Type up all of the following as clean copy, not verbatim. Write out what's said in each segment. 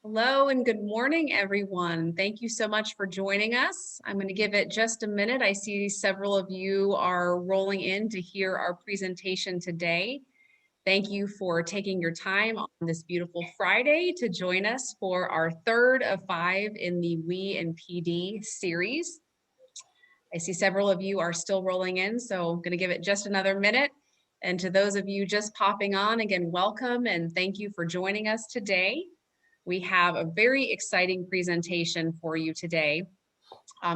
Hello and good morning, everyone. Thank you so much for joining us. I'm going to give it just a minute. I see several of you are rolling in to hear our presentation today. Thank you for taking your time on this beautiful Friday to join us for our third of 5 in the We and PD series. I see several of you are still rolling in, so I'm going to give it just another minute. And to those of you just popping on, again, welcome and thank you for joining us today. We have a very exciting presentation for you today.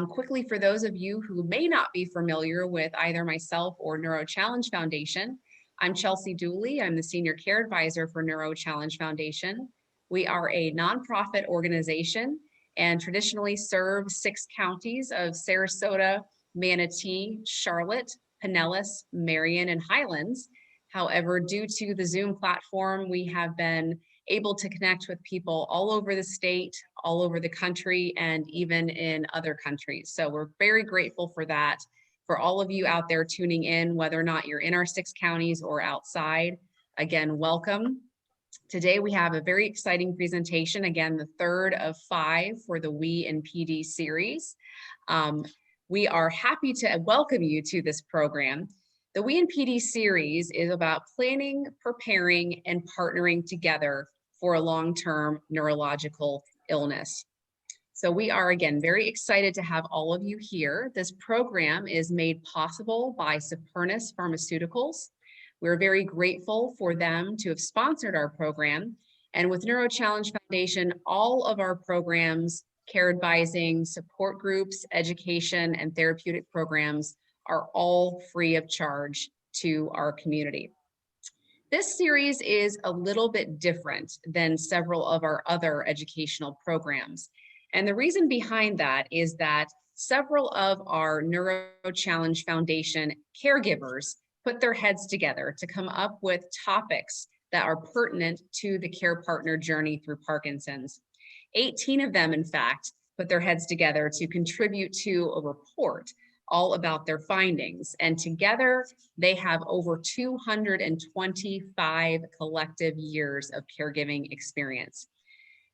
Quickly, for those of you who may not be familiar with either myself or Neuro Challenge Foundation, I'm Chelsea Dooley. I'm the Senior Care Advisor for Neuro Challenge Foundation. We are a nonprofit organization and traditionally serve 6 counties of Sarasota, Manatee, Charlotte, Pinellas, Marion, and Highlands. However, due to the Zoom platform, we have been able to connect with people all over the state, all over the country, and even in other countries. So we're very grateful for that. For all of you out there tuning in, whether or not you're in our 6 counties or outside, again, welcome. Today we have a very exciting presentation, again, the third of 5 for the We and PD series. We are happy to welcome you to this program. The We and PD series is about planning, preparing, and partnering together for a long-term neurological illness. So we are, again, very excited to have all of you here. This program is made possible by Supernus Pharmaceuticals. We're very grateful for them to have sponsored our program. And with Neuro Challenge Foundation, all of our programs, care advising, support groups, education, and therapeutic programs are all free of charge to our community. This series is a little bit different than several of our other educational programs. And the reason behind that is that several of our Neuro Challenge Foundation caregivers put their heads together to come up with topics that are pertinent to the care partner journey through Parkinson's. 18 of them, in fact, put their heads together to contribute to a report all about their findings. And together, they have over 225 collective years of caregiving experience.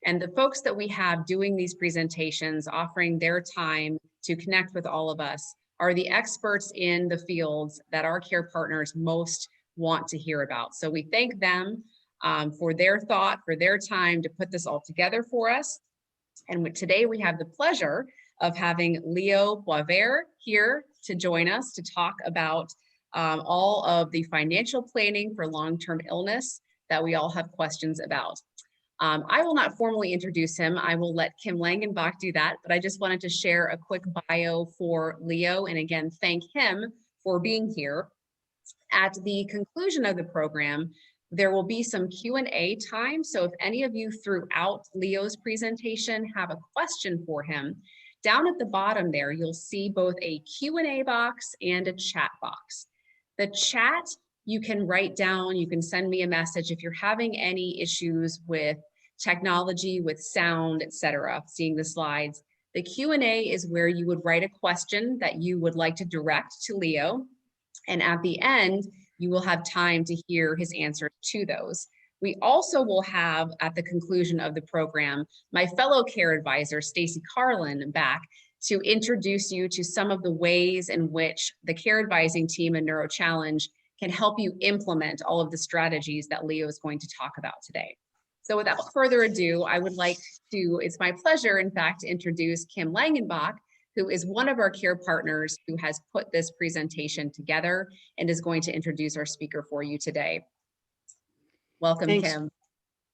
And the folks that we have doing these presentations, offering their time to connect with all of us, are the experts in the fields that our care partners most want to hear about. So we thank them for their thought, for their time to put this all together for us. And today we have the pleasure of having Leo Boisvert here to join us to talk about all of the financial planning for long-term illness that we all have questions about. I will not formally introduce him. I will let Kim Langenbach do that, but I just wanted to share a quick bio for Leo and again, thank him for being here. At the conclusion of the program, there will be some Q&A time. So if any of you throughout Leo's presentation have a question for him, down at the bottom there, you'll see both a Q&A box and a chat box. The chat, you can write down, you can send me a message if you're having any issues with technology, with sound, etc., seeing the slides. The Q&A is where you would write a question that you would like to direct to Leo. And at the end, you will have time to hear his answers to those. We also will have, at the conclusion of the program, my fellow care advisor, Stacy Carlin, back to introduce you to some of the ways in which the care advising team in Neuro Challenge can help you implement all of the strategies that Leo is going to talk about today. So without further ado, I would like to, it's my pleasure, in fact, to introduce Kim Langenbach, who is one of our care partners who has put this presentation together and is going to introduce our speaker for you today. Welcome, Thanks. Kim.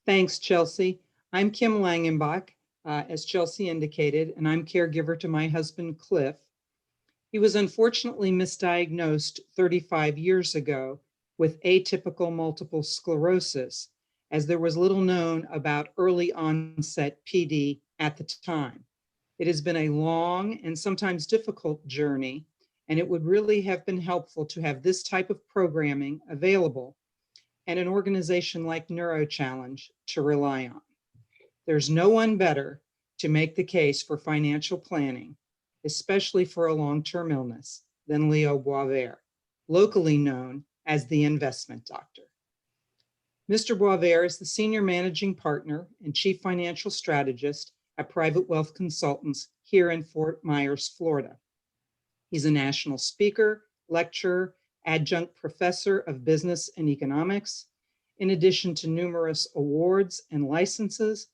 Thanks, Chelsea. I'm Kim Langenbach, as Chelsea indicated, and I'm caregiver to my husband, Cliff. He was unfortunately misdiagnosed 35 years ago with atypical multiple sclerosis, as there was little known about early onset PD at the time. It has been a long and sometimes difficult journey, and it would really have been helpful to have this type of programming available and an organization like Neuro Challenge to rely on. There's no one better to make the case for financial planning, especially for a long-term illness, than Leo Boisvert, locally known as the investment doctor. Mr. Boisvert is the Senior Managing Partner and Chief Financial Strategist at Private Wealth Consultants here in Fort Myers, Florida. He's a national speaker, lecturer, adjunct professor of business and economics. In addition to numerous awards and licenses,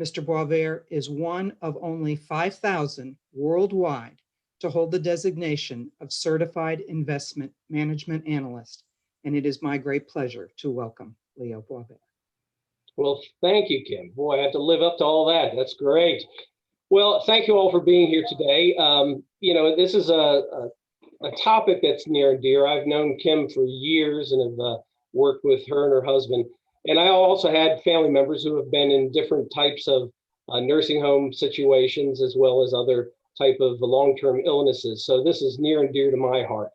Mr. Boisvert is one of only 5,000 worldwide to hold the designation of Certified Investment Management Analyst, and it is my great pleasure to welcome Leo Boisvert. Well, thank you, Kim. Boy, I have to live up to all that. That's great. Well, thank you all for being here today. This is a topic that's near and dear. I've known Kim for years and have worked with her and her husband. And I also had family members who have been in different types of nursing home situations, as well as other type of long-term illnesses. So this is near and dear to my heart.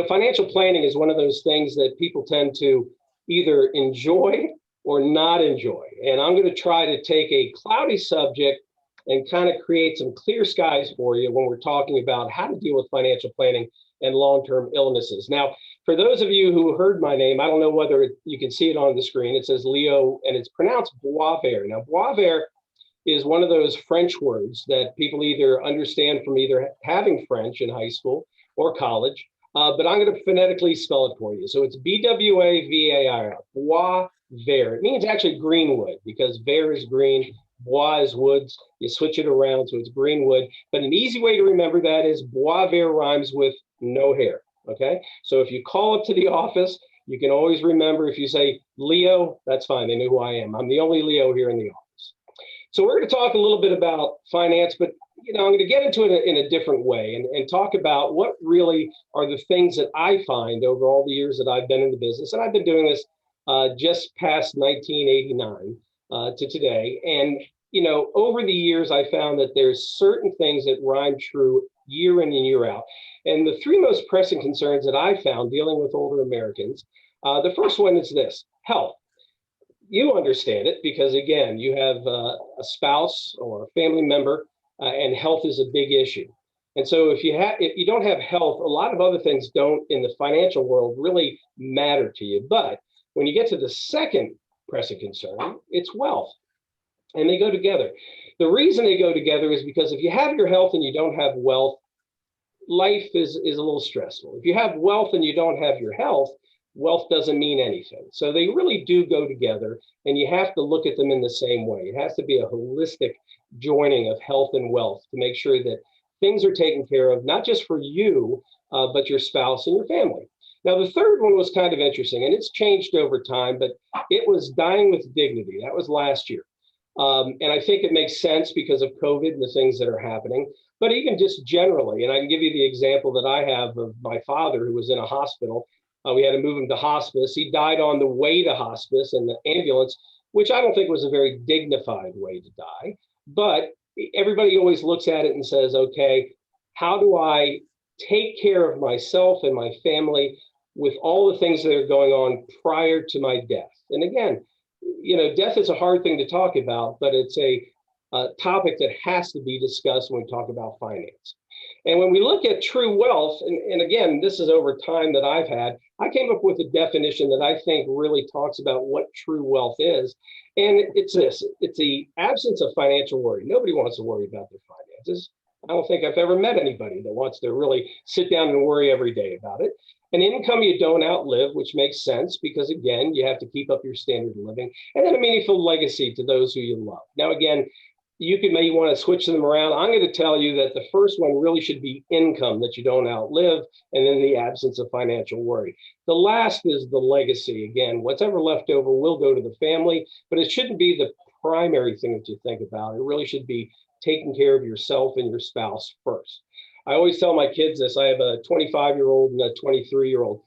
Financial planning is one of those things that people tend to either enjoy or not enjoy. And I'm going to try to take a cloudy subject and kind of create some clear skies for you when we're talking about how to deal with financial planning and long-term illnesses. Now, for those of you who heard my name, I don't know whether you can see it on the screen. It says Leo, and it's pronounced Boisvert. Now, Boisvert is one of those French words that people either understand from either having French in high school or college, but I'm going to phonetically spell it for you. So it's B-W-A-V-A-R, Boisvert. It means actually greenwood, because vert is green, bois is woods. You switch it around, so it's greenwood. But an easy way to remember that is Boisvert rhymes with no hair, okay? So if you call up to the office, you can always remember, if you say Leo, that's fine, they know who I am. I'm the only Leo here in the office. So we're going to talk a little bit about finance, but I'm going to get into it in a different way and talk about what really are the things that I find over all the years that I've been in the business. And I've been doing this just past 1989 to today. And, over the years, I found that there's certain things that rhyme true year in and year out. And the three most pressing concerns that I found dealing with older Americans, the first one is this: health. You understand it because, again, you have a spouse or a family member, and health is a big issue. And so if you don't have health, a lot of other things don't in the financial world really matter to you. But when you get to the second pressing concern, it's wealth. And they go together. The reason they go together is because if you have your health and you don't have wealth, life is a little stressful. If you have wealth and you don't have your health, wealth doesn't mean anything. So they really do go together, and you have to look at them in the same way. It has to be a holistic joining of health and wealth to make sure that things are taken care of, not just for you, but your spouse and your family. Now, the third one was kind of interesting, and it's changed over time, but it was dying with dignity. That was last year. And I think it makes sense because of COVID and the things that are happening, but even just generally, and I can give you the example that I have of my father who was in a hospital. We had to move him to hospice. He died on the way to hospice in the ambulance, which I don't think was a very dignified way to die. But everybody always looks at it and says, okay, how do I take care of myself and my family with all the things that are going on prior to my death? And again, death is a hard thing to talk about, but it's a topic that has to be discussed when we talk about finance. And when we look at true wealth, and again, this is over time that I've had, I came up with a definition that I think really talks about what true wealth is. And it's this: it's the absence of financial worry. Nobody wants to worry about their finances. I don't think I've ever met anybody that wants to really sit down and worry every day about it. An income you don't outlive, which makes sense because, again, you have to keep up your standard of living. And then a meaningful legacy to those who you love. Now, again, you could maybe want to switch them around. I'm going to tell you that the first one really should be income that you don't outlive, and then the absence of financial worry. The last is the legacy. Again, whatever left over will go to the family, but it shouldn't be the primary thing that you think about. It really should be taking care of yourself and your spouse first. I always tell my kids this. I have a 25-year-old and a 23-year-old,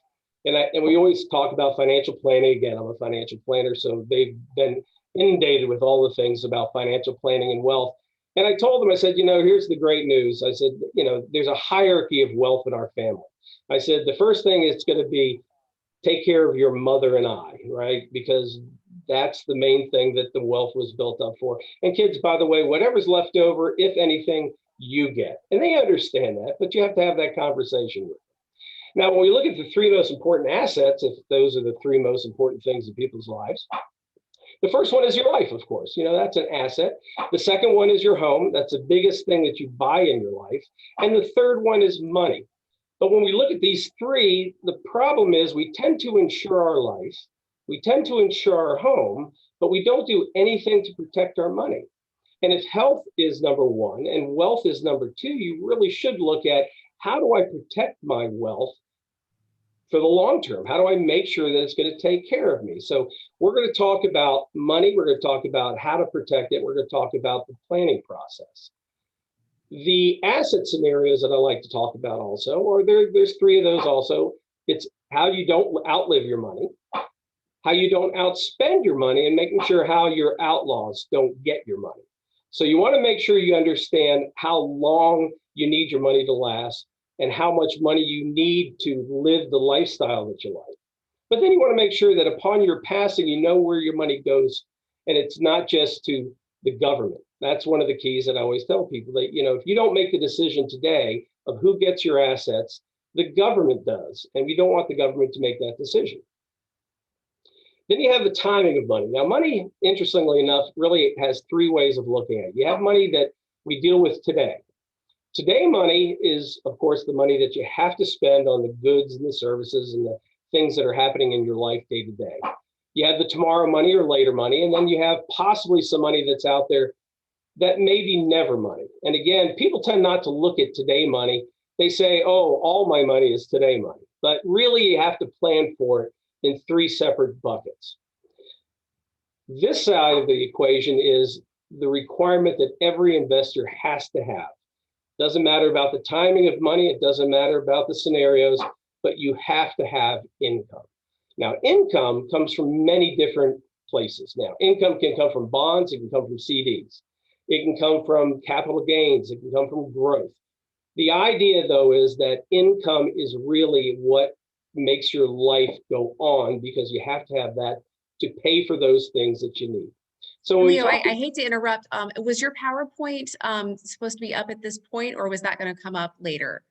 and we always talk about financial planning. Again, I'm a financial planner, so they've been inundated with all the things about financial planning and wealth. And I told them, I said, here's the great news. I said, there's a hierarchy of wealth in our family. I said, the first thing is going to be take care of your mother and I, right? Because that's the main thing that the wealth was built up for. And kids, by the way, whatever's left over, if anything, you get. And they understand that, but you have to have that conversation with them. Now, when we look at the three most important assets, if those are the three most important things in people's lives, the first one is your life, of course. That's an asset. The second one is your home. That's the biggest thing that you buy in your life. And the third one is money. But when we look at these three, the problem is we tend to insure our life, we tend to insure our home, but we don't do anything to protect our money. And if health is number one and wealth is number two, you really should look at, how do I protect my wealth for the long term? How do I make sure that it's going to take care of me? So we're going to talk about money. We're going to talk about how to protect it. We're going to talk about the planning process. The asset scenarios that I like to talk about also, or there's three of those also. It's how you don't outlive your money, how you don't outspend your money, and making sure how your outlaws don't get your money. So you want to make sure you understand how long you need your money to last and how much money you need to live the lifestyle that you like. But then you want to make sure that upon your passing, you know where your money goes, and it's not just to the government. That's one of the keys that I always tell people, that, if you don't make the decision today of who gets your assets, the government does. And we don't want the government to make that decision. Then you have the timing of money. Now, money, interestingly enough, really has three ways of looking at it. You have money that we deal with today. Today money is, of course, the money that you have to spend on the goods and the services and the things that are happening in your life day to day. You have the tomorrow money or later money, and then you have possibly some money that's out there that may be never money. And again, people tend not to look at today money. They say, oh, all my money is today money. But really, you have to plan for it in three separate buckets. This side of the equation is the requirement that every investor has to have. Doesn't matter about the timing of money. It doesn't matter about the scenarios, but you have to have income. Now, income comes from many different places. Now, income can come from bonds. It can come from CDs. It can come from capital gains. It can come from growth. The idea, though, is that income is really what makes your life go on, because you have to have that to pay for those things that you need. So Leo, I hate to interrupt. Was your PowerPoint supposed to be up at this point, or was that going to come up later?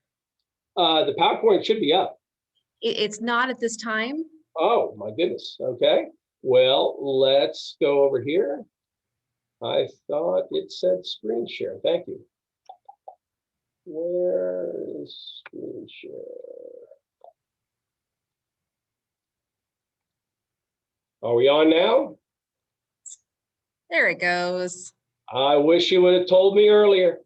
The PowerPoint should be up. It's not at this time. Oh, my goodness. Okay. Well, let's go over here. I thought it said screen share. Thank you. Where is screen share? Are we on now? There it goes. I wish you would have told me earlier.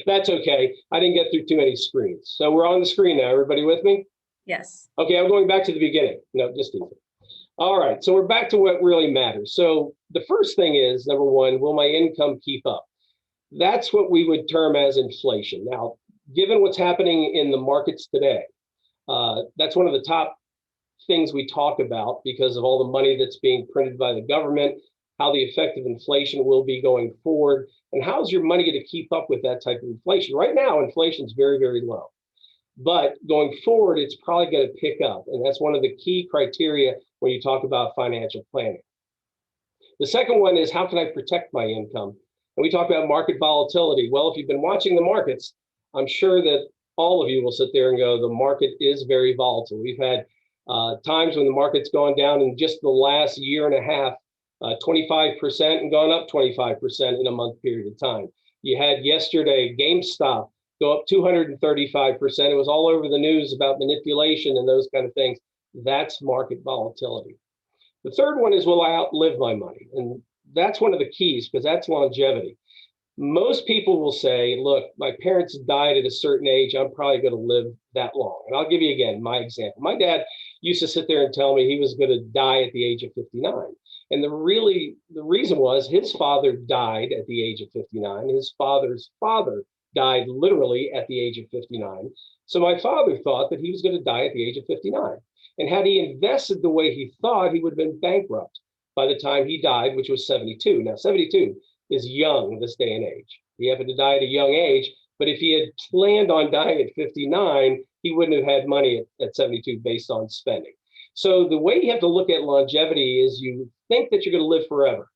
That's okay. I didn't get through too many screens. So we're on the screen now. Everybody with me? Yes. Okay, I'm going back to the beginning. No, just easy. All right, so we're back to what really matters. So the first thing is, number one, will my income keep up? That's what we would term as inflation. Now, given what's happening in the markets today, that's one of the top things we talk about because of all the money that's being printed by the government, how the effect of inflation will be going forward, and how's your money going to keep up with that type of inflation? Right now, inflation is very, very low. But going forward, it's probably going to pick up. And that's one of the key criteria when you talk about financial planning. The second one is, how can I protect my income? And we talk about market volatility. Well, if you've been watching the markets, I'm sure that all of you will sit there and go, the market is very volatile. We've had times when the market's gone down in just the last year and a half, 25% and gone up 25% in a month period of time. You had yesterday GameStop go up 235%. It was all over the news about manipulation and those kind of things. That's market volatility. The third one is, will I outlive my money? And that's one of the keys, because that's longevity. Most people will say, look, my parents died at a certain age. I'm probably going to live that long. And I'll give you again my example. My dad used to sit there and tell me he was going to die at the age of 59. And the reason was his father died at the age of 59. His father's father died literally at the age of 59. So my father thought that he was going to die at the age of 59. And had he invested the way he thought, he would have been bankrupt by the time he died, which was 72. Now, 72 is young this day and age. He happened to die at a young age, but if he had planned on dying at 59, he wouldn't have had money at 72 based on spending. So the way you have to look at longevity is, you think that you're going to live forever.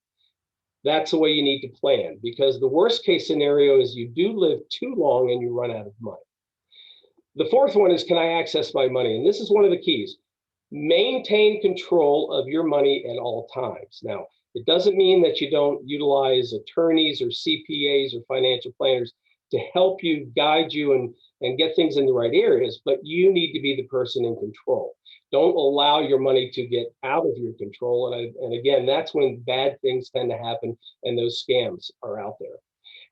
That's the way you need to plan, because the worst case scenario is you do live too long and you run out of money. The fourth one is, can I access my money? And this is one of the keys. Maintain control of your money at all times. Now, it doesn't mean that you don't utilize attorneys or CPAs or financial planners to help you, guide you, and get things in the right areas, but you need to be the person in control. Don't allow your money to get out of your control. And again, that's when bad things tend to happen and those scams are out there.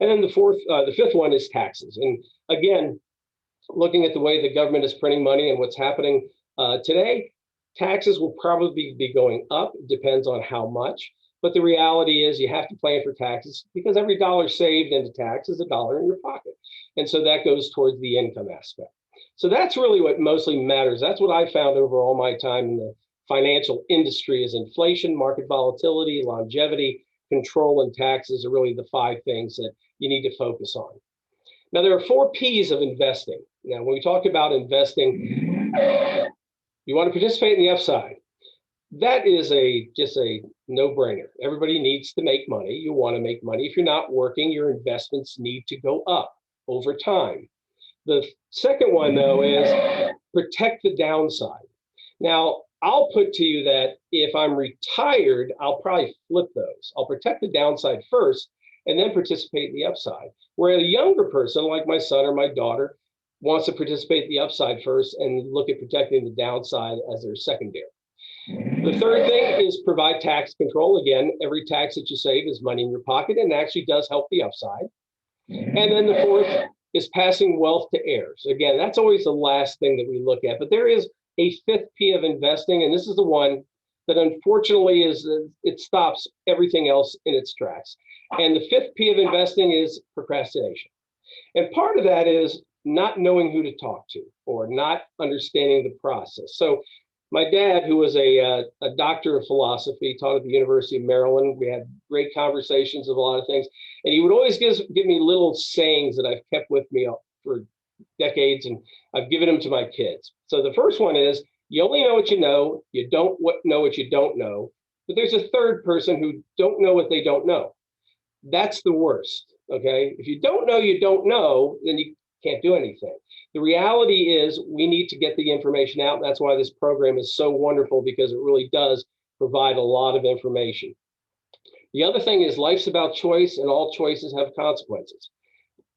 And then the fifth one is taxes. And again, looking at the way the government is printing money and what's happening today, taxes will probably be going up. It depends on how much. But the reality is you have to plan for taxes because every dollar saved into tax is a dollar in your pocket. And so that goes towards the income aspect. So that's really what mostly matters. That's what I found over all my time in the financial industry is inflation, market volatility, longevity, control, and taxes are really the 5 things that you need to focus on. Now, there are 4 P's of investing. Now, when we talk about investing, you want to participate in the upside. That is just a no-brainer. Everybody needs to make money. You want to make money. If you're not working, your investments need to go up over time. The second one, though, is protect the downside. Now, I'll put to you that if I'm retired, I'll probably flip those. I'll protect the downside first and then participate in the upside. Where a younger person like my son or my daughter wants to participate in the upside first and look at protecting the downside as their secondary. The third thing is provide tax control. Again, every tax that you save is money in your pocket and actually does help the upside. And then the fourth is passing wealth to heirs. Again, that's always the last thing that we look at, but there is a 5th P of investing, and this is the one that unfortunately it stops everything else in its tracks. And the 5th P of investing is procrastination. And part of that is not knowing who to talk to or not understanding the process. So my dad, who was a doctor of philosophy, taught at the University of Maryland. We had great conversations of a lot of things. And he would always give me little sayings that I've kept with me for decades, and I've given them to my kids. So the first one is, you only know what you know. You don't know what you don't know. But there's a third person who don't know what they don't know. That's the worst, okay? If you don't know, then you can't do anything. The reality is we need to get the information out. That's why this program is so wonderful, because it really does provide a lot of information. The other thing is life's about choice, and all choices have consequences.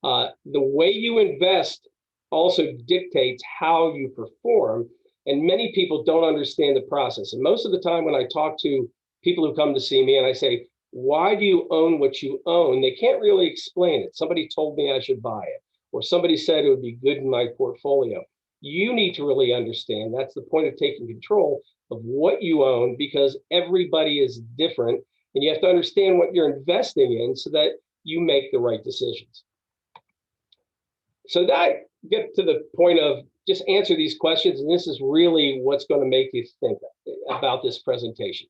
The way you invest also dictates how you perform, and many people don't understand the process. And most of the time when I talk to people who come to see me and I say, why do you own what you own? They can't really explain it. Somebody told me I should buy it, or somebody said it would be good in my portfolio. You need to really understand. That's the point of taking control of what you own, because everybody is different, and you have to understand what you're investing in so that you make the right decisions. So that get to the point of just answer these questions, and this is really what's going to make you think about this presentation.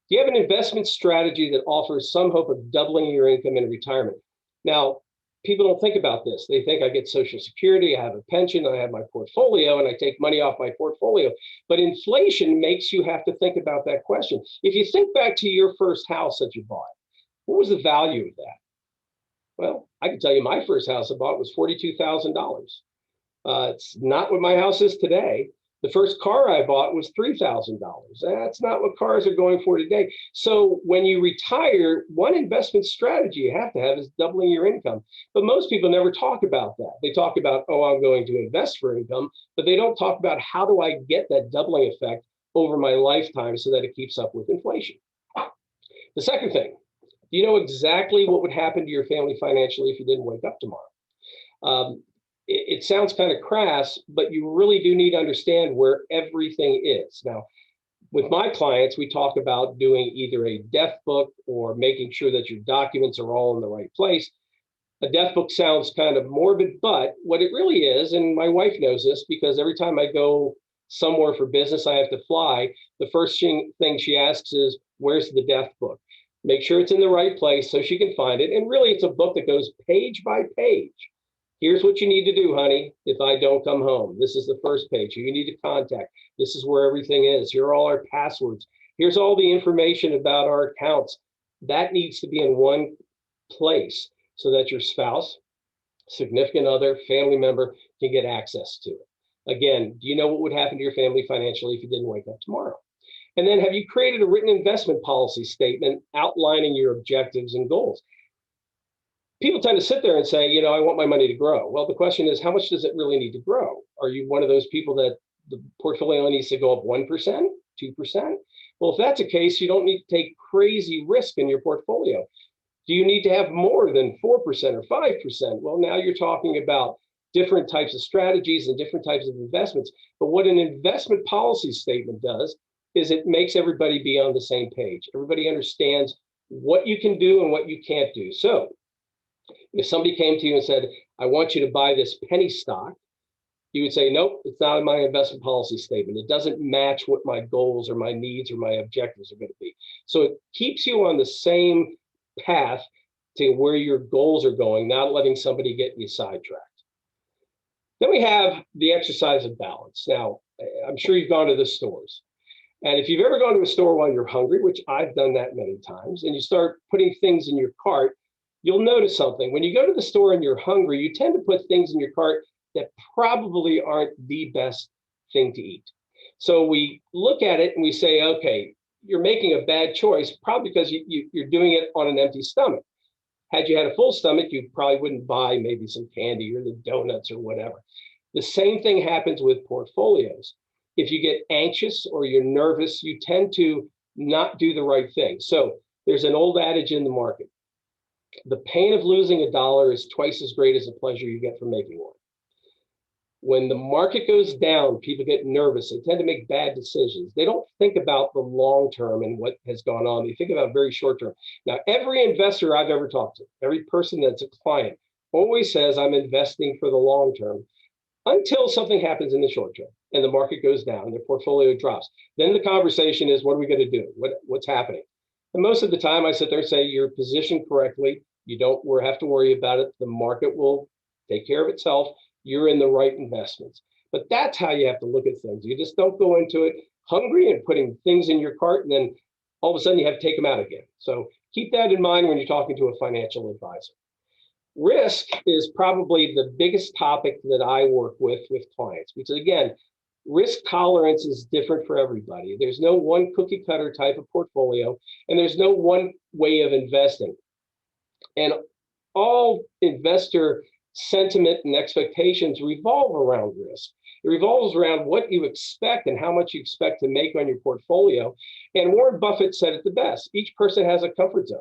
Do you have an investment strategy that offers some hope of doubling your income in retirement? Now, people don't think about this. They think I get Social Security, I have a pension, I have my portfolio, and I take money off my portfolio. But inflation makes you have to think about that question. If you think back to your first house that you bought, what was the value of that? Well, I can tell you my first house I bought was $42,000. It's not what my house is today. The first car I bought was $3,000. That's not what cars are going for today. So when you retire, one investment strategy you have to have is doubling your income. But most people never talk about that. They talk about, oh, I'm going to invest for income, but they don't talk about how do I get that doubling effect over my lifetime so that it keeps up with inflation. The second thing, do you know exactly what would happen to your family financially if you didn't wake up tomorrow? It sounds kind of crass, but you really do need to understand where everything is. Now, with my clients, we talk about doing either a death book or making sure that your documents are all in the right place. A death book sounds kind of morbid, but what it really is, and my wife knows this because every time I go somewhere for business, I have to fly. The first thing she asks is, where's the death book? Make sure it's in the right place so she can find it. And really, it's a book that goes page by page. Here's what you need to do, honey, if I don't come home. This is the first page. Who you need to contact. This is where everything is. Here are all our passwords. Here's all the information about our accounts. That needs to be in one place so that your spouse, significant other, family member can get access to it. Again, do you know what would happen to your family financially if you didn't wake up tomorrow? And then have you created a written investment policy statement outlining your objectives and goals? People tend to sit there and say, you know, I want my money to grow. Well, the question is, how much does it really need to grow? Are you one of those people that the portfolio needs to go up 1%, 2%? Well, if that's the case, you don't need to take crazy risk in your portfolio. Do you need to have more than 4% or 5%? Well, now you're talking about different types of strategies and different types of investments. But what an investment policy statement does is it makes everybody be on the same page. Everybody understands what you can do and what you can't do. So if somebody came to you and said, I want you to buy this penny stock, you would say, nope, it's not in my investment policy statement. It doesn't match what my goals or my needs or my objectives are going to be. So it keeps you on the same path to where your goals are going, not letting somebody get you sidetracked. Then we have the exercise of balance. Now, I'm sure you've gone to the stores. And if you've ever gone to a store while you're hungry, which I've done that many times, and you start putting things in your cart, you'll notice something. When you go to the store and you're hungry, you tend to put things in your cart that probably aren't the best thing to eat. So we look at it and we say, okay, you're making a bad choice, probably because you're doing it on an empty stomach. Had you had a full stomach, you probably wouldn't buy maybe some candy or the donuts or whatever. The same thing happens with portfolios. If you get anxious or you're nervous, you tend to not do the right thing. So there's an old adage in the market. The pain of losing a dollar is twice as great as the pleasure you get from making one. When the market goes down, people get nervous. They tend to make bad decisions. They don't think about the long term and what has gone on. They think about very short term. Now, every investor I've ever talked to, every person that's a client, always says, I'm investing for the long term, until something happens in the short term and the market goes down and their portfolio drops. Then the conversation is, what are we going to do? What's happening? And most of the time I sit there and say, you're positioned correctly. You don't have to worry about it. The market will take care of itself. You're in the right investments. But that's how you have to look at things. You just don't go into it hungry and putting things in your cart, and then all of a sudden you have to take them out again. So keep that in mind when you're talking to a financial advisor. Risk is probably the biggest topic that I work with clients, because again, risk tolerance is different for everybody. There's no one cookie cutter type of portfolio, and there's no one way of investing. And all investor sentiment and expectations revolve around risk. It revolves around what you expect and how much you expect to make on your portfolio. And Warren Buffett said it the best. Each person has a comfort zone.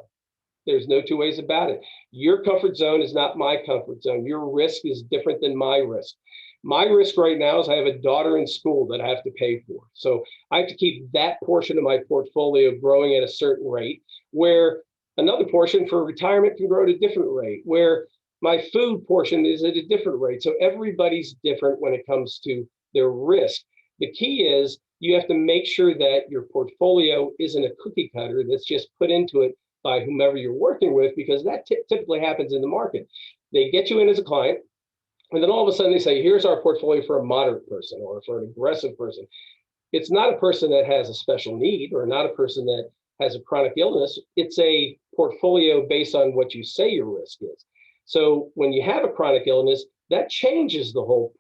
There's no two ways about it. Your comfort zone is not my comfort zone. Your risk is different than my risk. My risk right now is I have a daughter in school that I have to pay for. So I have to keep that portion of my portfolio growing at a certain rate, where another portion for retirement can grow at a different rate, where my food portion is at a different rate. So everybody's different when it comes to their risk. The key is you have to make sure that your portfolio isn't a cookie cutter that's just put into it by whomever you're working with, because that typically happens in the market. They get you in as a client, and then all of a sudden they say, here's our portfolio for a moderate person or for an aggressive person. It's not a person that has a special need or not a person that has a chronic illness. It's a portfolio based on what you say your risk is. So when you have a chronic illness, that changes the whole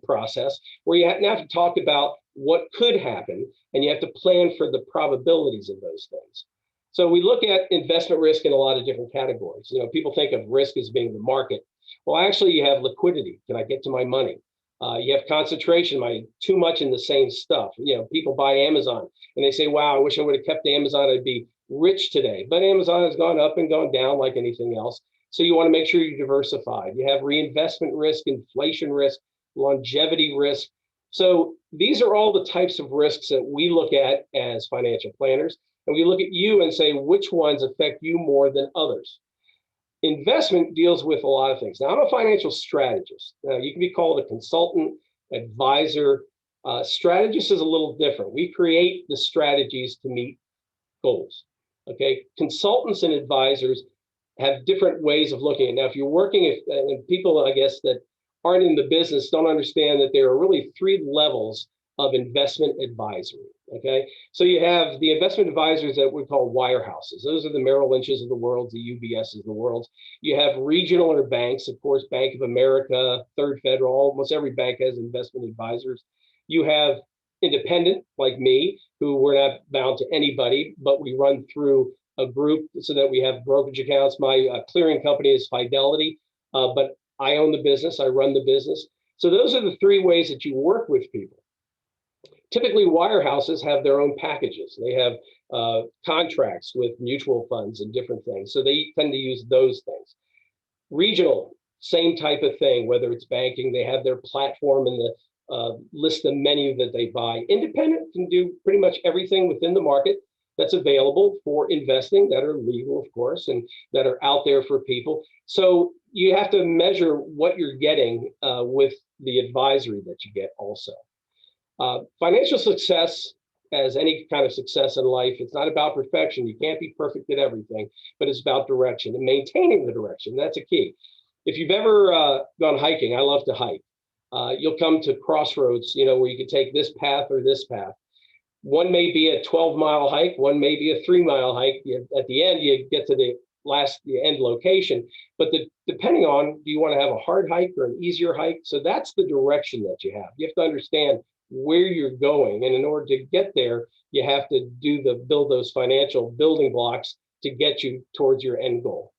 process, where you now have to talk about what could happen, and you have to plan for the probabilities of those things. So we look at investment risk in a lot of different categories. You know, people think of risk as being the market. Well, actually, you have liquidity. Can I get to my money? You have concentration, too much in the same stuff. You know, people buy Amazon and they say, wow, I wish I would have kept Amazon. I'd be rich today. But Amazon has gone up and gone down like anything else. So you want to make sure you're diversified. You have reinvestment risk, inflation risk, longevity risk. So these are all the types of risks that we look at as financial planners. And we look at you and say, which ones affect you more than others? Investment deals with a lot of things. Now, I'm a financial strategist. Now, you can be called a consultant, advisor. Strategist is a little different. We create the strategies to meet goals. Okay, consultants and advisors have different ways of looking at it. Now, if you're working, and people, I guess, that aren't in the business don't understand that there are really three levels of investment advisory. Okay, so you have the investment advisors that we call wirehouses. Those are the Merrill Lynches of the world, the UBSs of the world. You have regional or banks, of course, Bank of America, Third Federal, almost every bank has investment advisors. You have independent, like me, who we're not bound to anybody, but we run through a group so that we have brokerage accounts. My clearing company is Fidelity, but I own the business, I run the business. So those are the three ways that you work with people. Typically, wirehouses have their own packages. They have contracts with mutual funds and different things. So they tend to use those things. Regional, same type of thing, whether it's banking, they have their platform and the list of menu that they buy. Independent can do pretty much everything within the market that's available for investing, that are legal, of course, and that are out there for people. So you have to measure what you're getting with the advisory that you get also. Financial success, as any kind of success in life, it's not about perfection. You can't be perfect at everything, but it's about direction and maintaining the direction. That's a key. If you've ever gone hiking, I love to hike. You'll come to crossroads, where you can take this path or this path. One may be a 12-mile hike, one may be a 3-mile hike. At the end, you get to the end location. But depending on, do you want to have a hard hike or an easier hike? So that's the direction that you have. You have to understand where you're going, and in order to get there, you have to build those financial building blocks to get you towards your end goal.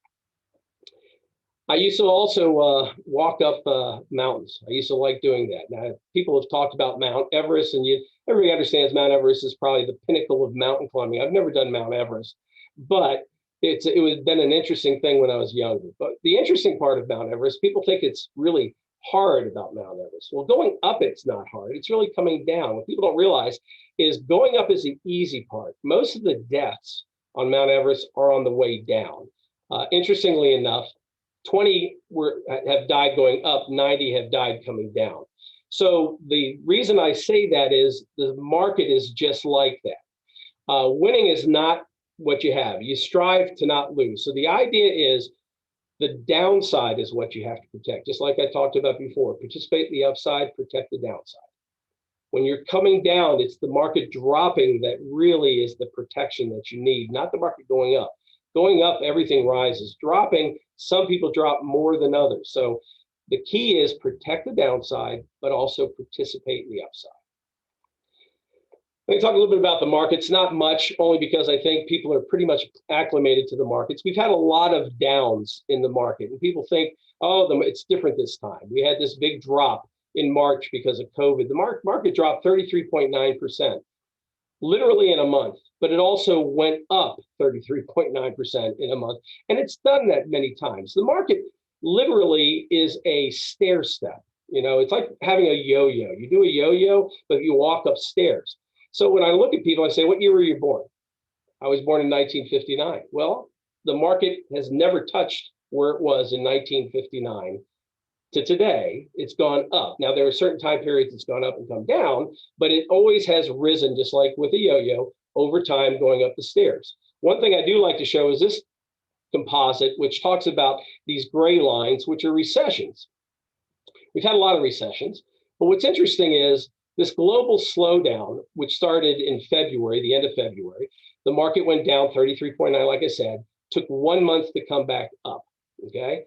I used to also walk up mountains. I used to like doing that. Now, people have talked about Mount Everest, and everybody understands Mount Everest is probably the pinnacle of mountain climbing. I've never done Mount Everest, but it was been an interesting thing when I was younger. But the interesting part of Mount Everest, people think it's really hard about Mount Everest. Well, going up, it's not hard. It's really coming down. What people don't realize is going up is the easy part. Most of the deaths on Mount Everest are on the way down. Interestingly enough, 20 have died going up, 90 have died coming down. So the reason I say that is the market is just like that. Winning is not what you have. You strive to not lose. So the idea is the downside is what you have to protect. Just like I talked about before, participate in the upside, protect the downside. When you're coming down, it's the market dropping that really is the protection that you need, not the market going up. Going up, everything rises. Dropping, some people drop more than others. So the key is protect the downside, but also participate in the upside. Let me talk a little bit about the markets, not much, only because I think people are pretty much acclimated to the markets. We've had a lot of downs in the market, and people think, oh, it's different this time. We had this big drop in March because of COVID. The market dropped 33.9%, literally in a month, but it also went up 33.9% in a month, and it's done that many times. The market literally is a stair step. It's like having a yo-yo. You do a yo-yo, but you walk up stairs. So when I look at people, I say, what year were you born? I was born in 1959. Well, the market has never touched where it was in 1959 to today. It's gone up. Now, there are certain time periods it's gone up and come down, but it always has risen, just like with a yo-yo, over time going up the stairs. One thing I do like to show is this composite, which talks about these gray lines, which are recessions. We've had a lot of recessions, but what's interesting is this global slowdown, which started in February, the end of February, the market went down 33.9, like I said, took 1 month to come back up, okay?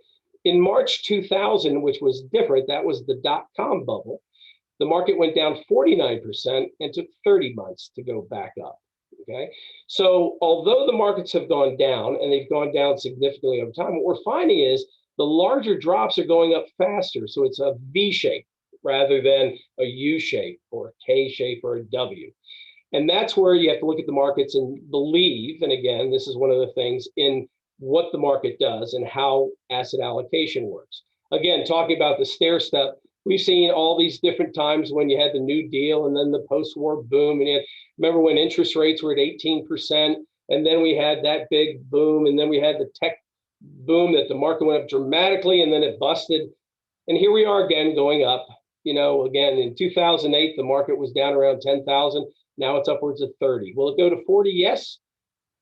In March 2000, which was different, that was the dot-com bubble, the market went down 49% and took 30 months to go back up, okay? So although the markets have gone down, and they've gone down significantly over time, what we're finding is the larger drops are going up faster, so it's a V shape rather than a U shape or a K shape or a W. And that's where you have to look at the markets and believe, and again, this is one of the things, in what the market does and how asset allocation works. Again, talking about the stair step, we've seen all these different times when you had the New Deal and then the post-war boom. And remember when interest rates were at 18%, and then we had that big boom, and then we had the tech boom that the market went up dramatically, and then it busted. And here we are again going up. Again, in 2008, the market was down around 10,000. Now it's upwards of 30. Will it go to 40? Yes.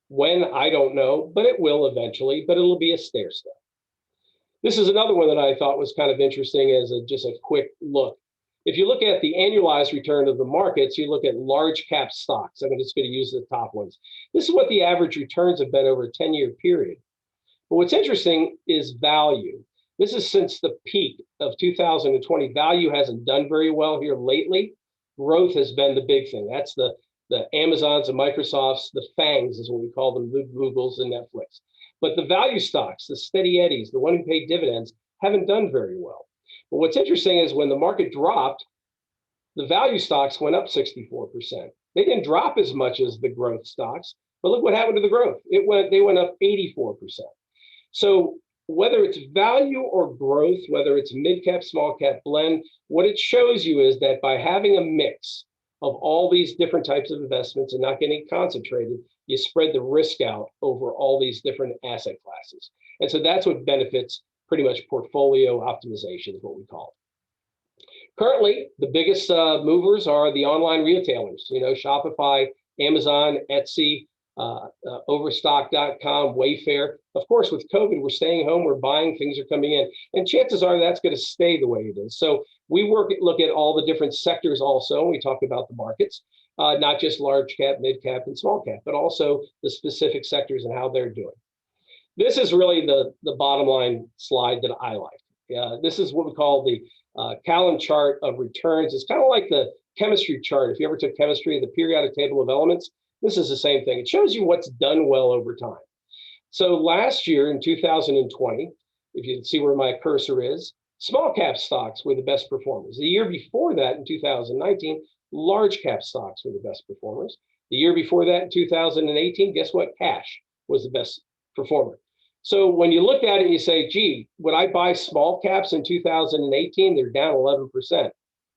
When? I don't know, but it will eventually, but it'll be a stair step. This is another one that I thought was kind of interesting as just a quick look. If you look at the annualized return of the markets, you look at large cap stocks. I'm just going to use the top ones. This is what the average returns have been over a 10-year period. But what's interesting is value. This is since the peak of 2020. Value hasn't done very well here lately. Growth has been the big thing. That's the Amazons and Microsofts, the FANGs is what we call them, the Googles and Netflix. But the value stocks, the steady eddies, the one who paid dividends, haven't done very well. But what's interesting is when the market dropped, the value stocks went up 64%. They didn't drop as much as the growth stocks, but look what happened to the growth. They went up 84%. So whether it's value or growth, whether it's mid-cap, small-cap blend, what it shows you is that by having a mix of all these different types of investments and not getting concentrated, you spread the risk out over all these different asset classes. And so that's what benefits pretty much portfolio optimization is what we call it. Currently, the biggest movers are the online retailers, Shopify, Amazon, Etsy, Overstock.com, Wayfair. Of course, with COVID, we're staying home, we're buying, things are coming in, and chances are that's going to stay the way it is. So we look at all the different sectors also. We talk about the markets, not just large cap, mid cap, and small cap, but also the specific sectors and how they're doing. This is really the bottom line slide that I like. This is what we call the Calend chart of returns. It's kind of like the chemistry chart. If you ever took chemistry, the periodic table of elements, this is the same thing. It shows you what's done well over time. So last year in 2020, if you can see where my cursor is, small cap stocks were the best performers. The year before that in 2019, large cap stocks were the best performers. The year before that in 2018, guess what? Cash was the best performer. So when you look at it, you say, gee, would I buy small caps in 2018? They're down 11%.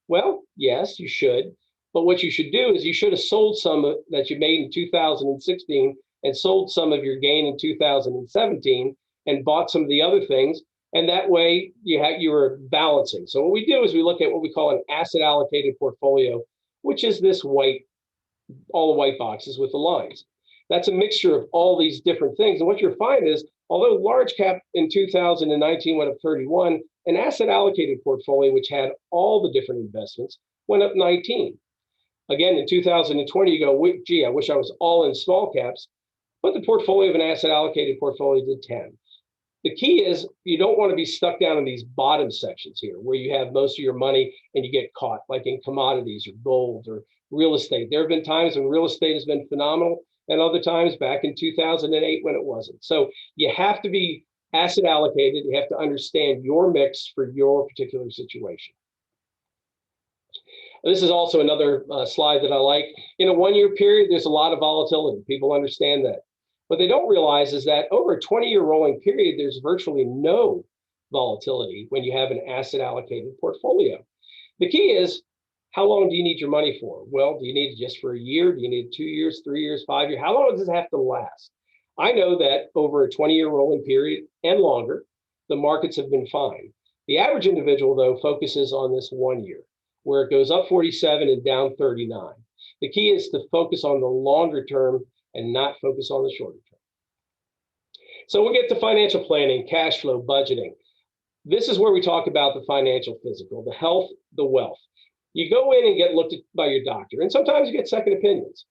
Well, yes, you should. But what you should do is you should have sold some that you made in 2016 and sold some of your gain in 2017 and bought some of the other things. And that way you were balancing. So what we do is we look at what we call an asset allocated portfolio, which is this all the white boxes with the lines. That's a mixture of all these different things. And what you'll find is, although large cap in 2019 went up 31, an asset allocated portfolio, which had all the different investments, went up 19. Again, in 2020, you go, gee, I wish I was all in small caps, but the portfolio of an asset allocated portfolio did 10. The key is you don't want to be stuck down in these bottom sections here where you have most of your money and you get caught, like in commodities or gold or real estate. There have been times when real estate has been phenomenal and other times back in 2008 when it wasn't. So you have to be asset allocated. You have to understand your mix for your particular situation. This is also another slide that I like. In a one-year period, there's a lot of volatility. People understand that. What they don't realize is that over a 20-year rolling period, there's virtually no volatility when you have an asset allocated portfolio. The key is, how long do you need your money for? Well, do you need it just for a year? Do you need 2 years, 3 years, 5 years? How long does it have to last? I know that over a 20-year rolling period and longer, the markets have been fine. The average individual, though, focuses on this 1 year, where it goes up 47 and down 39. The key is to focus on the longer term and not focus on the shorter term. So we'll get to financial planning, cash flow, budgeting. This is where we talk about the financial physical, the health, the wealth. You go in and get looked at by your doctor, and sometimes you get second opinions.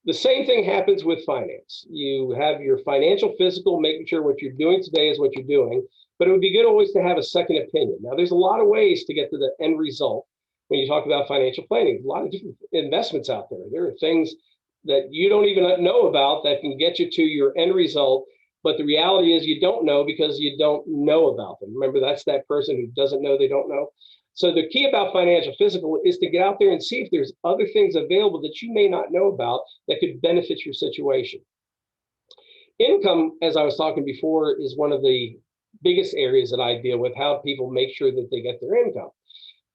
The same thing happens with finance. You have your financial physical, making sure what you're doing today is what you're doing, but it would be good always to have a second opinion. Now, there's a lot of ways to get to the end result when you talk about financial planning. A lot of different investments out there. There are things that you don't even know about that can get you to your end result, but the reality is you don't know because you don't know about them. Remember, that's that person who doesn't know they don't know. So the key about financial physical is to get out there and see if there's other things available that you may not know about that could benefit your situation. Income, as I was talking before, is one of the biggest areas that I deal with, how people make sure that they get their income.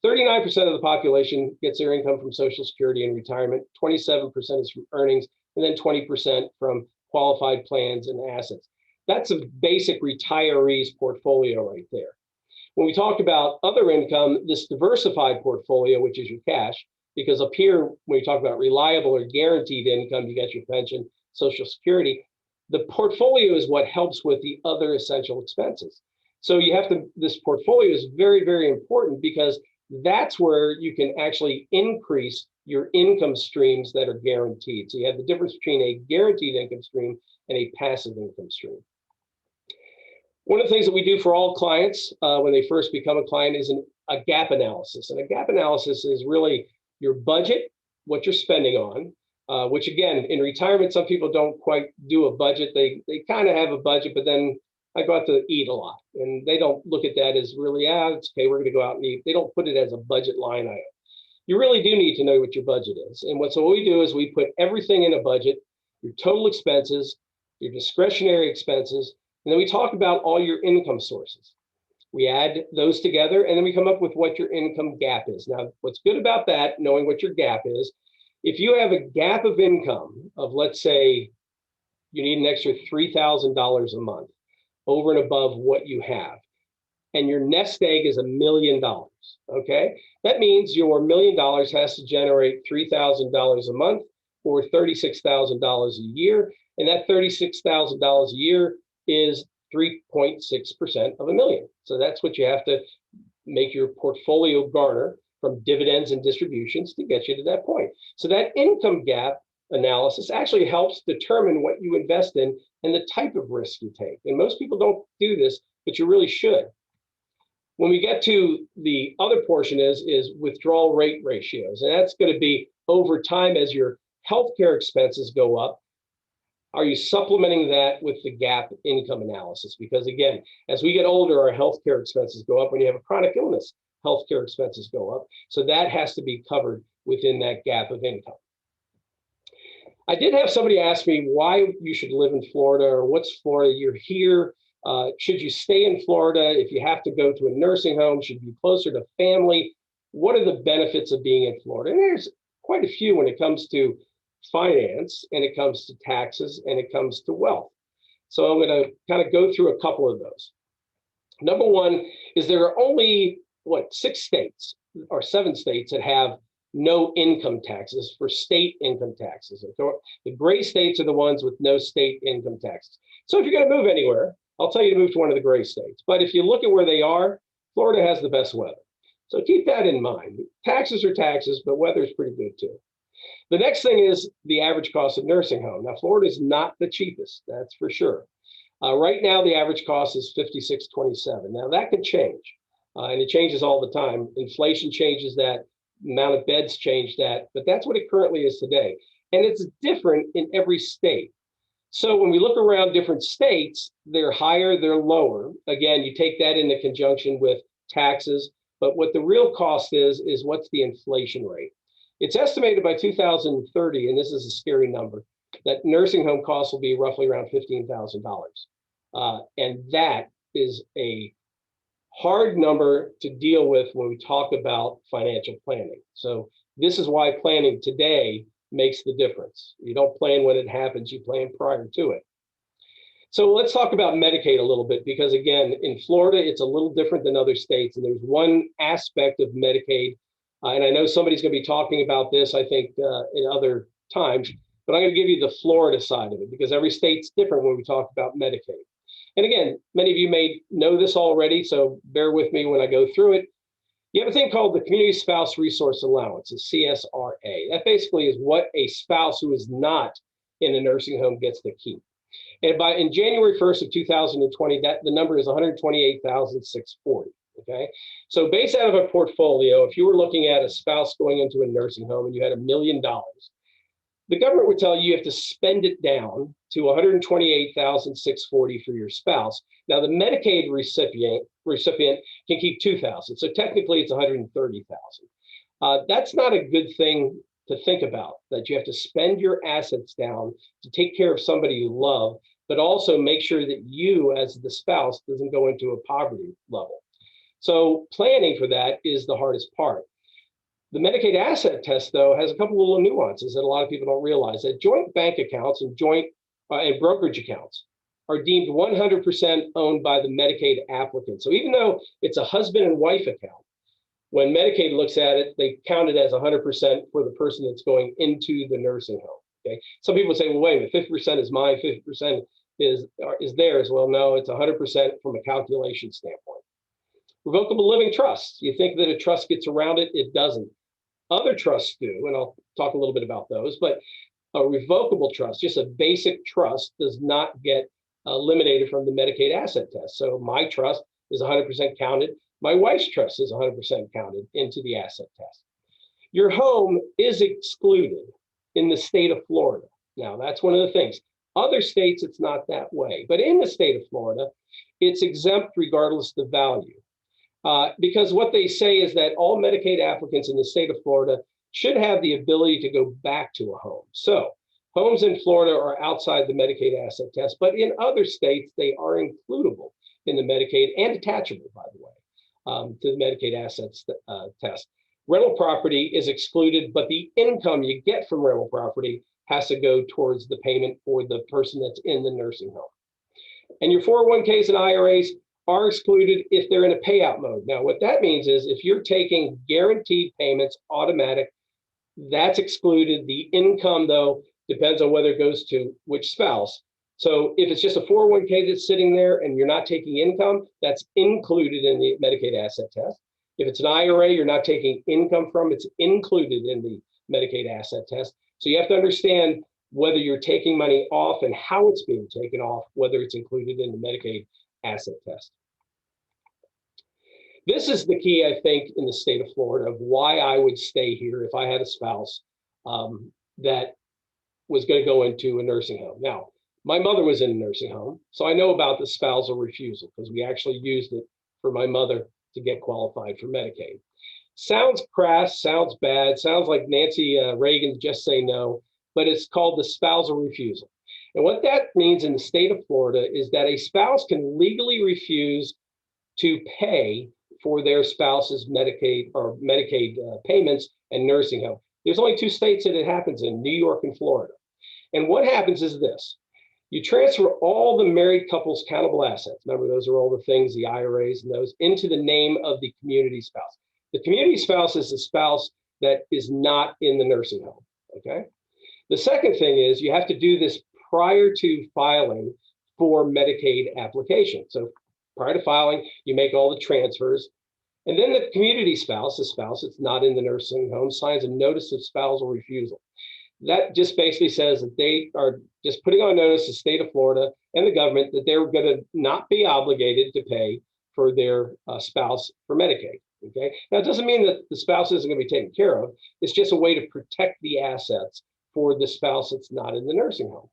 39% of the population gets their income from Social Security and retirement, 27% is from earnings, and then 20% from qualified plans and assets. That's a basic retiree's portfolio right there. When we talk about other income, this diversified portfolio, which is your cash, because up here, when you talk about reliable or guaranteed income, you get your pension, Social Security, the portfolio is what helps with the other essential expenses. So you have to, this portfolio is very, very important because that's where you can actually increase your income streams that are guaranteed. So you have the difference between a guaranteed income stream and a passive income stream. One of the things that we do for all clients when they first become a client is a gap analysis. And a gap analysis is really your budget, what you're spending on, which again, in retirement, some people don't quite do a budget. They kind of have a budget, but then I go out to eat a lot. And they don't look at that as really, it's okay, we're going to go out and eat. They don't put it as a budget line item. You really do need to know what your budget is. And what we do is we put everything in a budget, your total expenses, your discretionary expenses, and then we talk about all your income sources. We add those together, and then we come up with what your income gap is. Now, what's good about that, knowing what your gap is, if you have a gap of income of, let's say, you need an extra $3,000 a month over and above what you have, and your nest egg is $1 million, okay? That means your $1 million has to generate $3,000 a month or $36,000 a year, and that $36,000 a year is 3.6% of $1 million. So that's what you have to make your portfolio garner from dividends and distributions to get you to that point. So that income gap analysis actually helps determine what you invest in and the type of risk you take. And most people don't do this, but you really should. When we get to the other portion is withdrawal rate ratios, and that's going to be over time as your healthcare expenses go up. Are you supplementing that with the gap income analysis? Because again, as we get older, our healthcare expenses go up. When you have a chronic illness, healthcare expenses go up. So that has to be covered within that gap of income. I did have somebody ask me why you should live in Florida, or what's Florida, you're here. Should you stay in Florida? If you have to go to a nursing home, should you be closer to family? What are the benefits of being in Florida? And there's quite a few when it comes to finance, and it comes to taxes, and it comes to wealth. So I'm going to kind of go through a couple of those. Number one is there are only, 6 states or 7 states that have no income taxes for state income taxes. The gray states are the ones with no state income taxes. So if you're going to move anywhere, I'll tell you to move to one of the gray states. But if you look at where they are, Florida has the best weather. So keep that in mind. Taxes are taxes, but weather is pretty good too. The next thing is the average cost of nursing home. Now, Florida is not the cheapest, that's for sure. Right now, the average cost is $56.27. Now, that could change, and it changes all the time. Inflation changes that, amount of beds change that, but that's what it currently is today. And it's different in every state. So when we look around different states, they're higher, they're lower. Again, you take that into conjunction with taxes, but what the real cost is what's the inflation rate. It's estimated by 2030, and this is a scary number, that nursing home costs will be roughly around $15,000. And that is a hard number to deal with when we talk about financial planning. So this is why planning today makes the difference. You don't plan when it happens, you plan prior to it. So let's talk about Medicaid a little bit, because again, in Florida, it's a little different than other states. And there's one aspect of Medicaid, and I know somebody's going to be talking about this, I think, in other times, but I'm going to give you the Florida side of it, because every state's different when we talk about Medicaid. And again, many of you may know this already, so bear with me when I go through it. You have a thing called the Community Spouse Resource Allowance, a CSRA. That basically is what a spouse who is not in a nursing home gets to keep. And in January 1st of 2020, the number is $128,640. Okay, so based out of a portfolio, if you were looking at a spouse going into a nursing home and you had $1 million, the government would tell you have to spend it down to $128,640 for your spouse. Now, the Medicaid recipient can keep $2,000, so technically it's $130,000. That's not a good thing to think about, that you have to spend your assets down to take care of somebody you love, but also make sure that you, as the spouse, doesn't go into a poverty level. So planning for that is the hardest part. The Medicaid asset test, though, has a couple little nuances that a lot of people don't realize. That joint bank accounts and joint and brokerage accounts are deemed 100% owned by the Medicaid applicant. So even though it's a husband and wife account, when Medicaid looks at it, they count it as 100% for the person that's going into the nursing home. Okay. Some people say, well, wait a minute, 50% is mine, 50% is theirs. Well, no, it's 100% from a calculation standpoint. Revocable living trusts. You think that a trust gets around it. It doesn't. Other trusts do, and I'll talk a little bit about those, but a revocable trust, just a basic trust, does not get eliminated from the Medicaid asset test. So my trust is 100% counted. My wife's trust is 100% counted into the asset test. Your home is excluded in the state of Florida. Now, that's one of the things. Other states, it's not that way. But in the state of Florida, it's exempt regardless of the value. Because what they say is that all Medicaid applicants in the state of Florida should have the ability to go back to a home. So homes in Florida are outside the Medicaid asset test, but in other states, they are includable in the Medicaid and attachable, by the way, to the Medicaid assets test. Rental property is excluded, but the income you get from rental property has to go towards the payment for the person that's in the nursing home. And your 401ks and IRAs are excluded if they're in a payout mode. Now, what that means is if you're taking guaranteed payments automatic, that's excluded. The income, though, depends on whether it goes to which spouse. So if it's just a 401k that's sitting there and you're not taking income, that's included in the Medicaid asset test. If it's an IRA you're not taking income from, it's included in the Medicaid asset test. So you have to understand whether you're taking money off and how it's being taken off, whether it's included in the Medicaid asset test. This is the key, I think, in the state of Florida of why I would stay here if I had a spouse that was going to go into a nursing home. Now, my mother was in a nursing home, so I know about the spousal refusal because we actually used it for my mother to get qualified for Medicaid. Sounds crass, sounds bad, sounds like Nancy Reagan just say no, but it's called the spousal refusal. And what that means in the state of Florida is that a spouse can legally refuse to pay for their spouse's Medicaid or Medicaid payments and nursing home. There's only 2 states that it happens in, New York and Florida. And what happens is this. You transfer all the married couple's countable assets. Remember, those are all the things, the IRAs and those, into the name of the community spouse. The community spouse is the spouse that is not in the nursing home, okay? The second thing is you have to do this prior to filing for Medicaid application. So prior to filing, you make all the transfers. And then the community spouse, the spouse that's not in the nursing home, signs a notice of spousal refusal. That just basically says that they are just putting on notice the state of Florida and the government that they're going to not be obligated to pay for their spouse for Medicaid. Okay. Now, it doesn't mean that the spouse isn't going to be taken care of. It's just a way to protect the assets for the spouse that's not in the nursing home.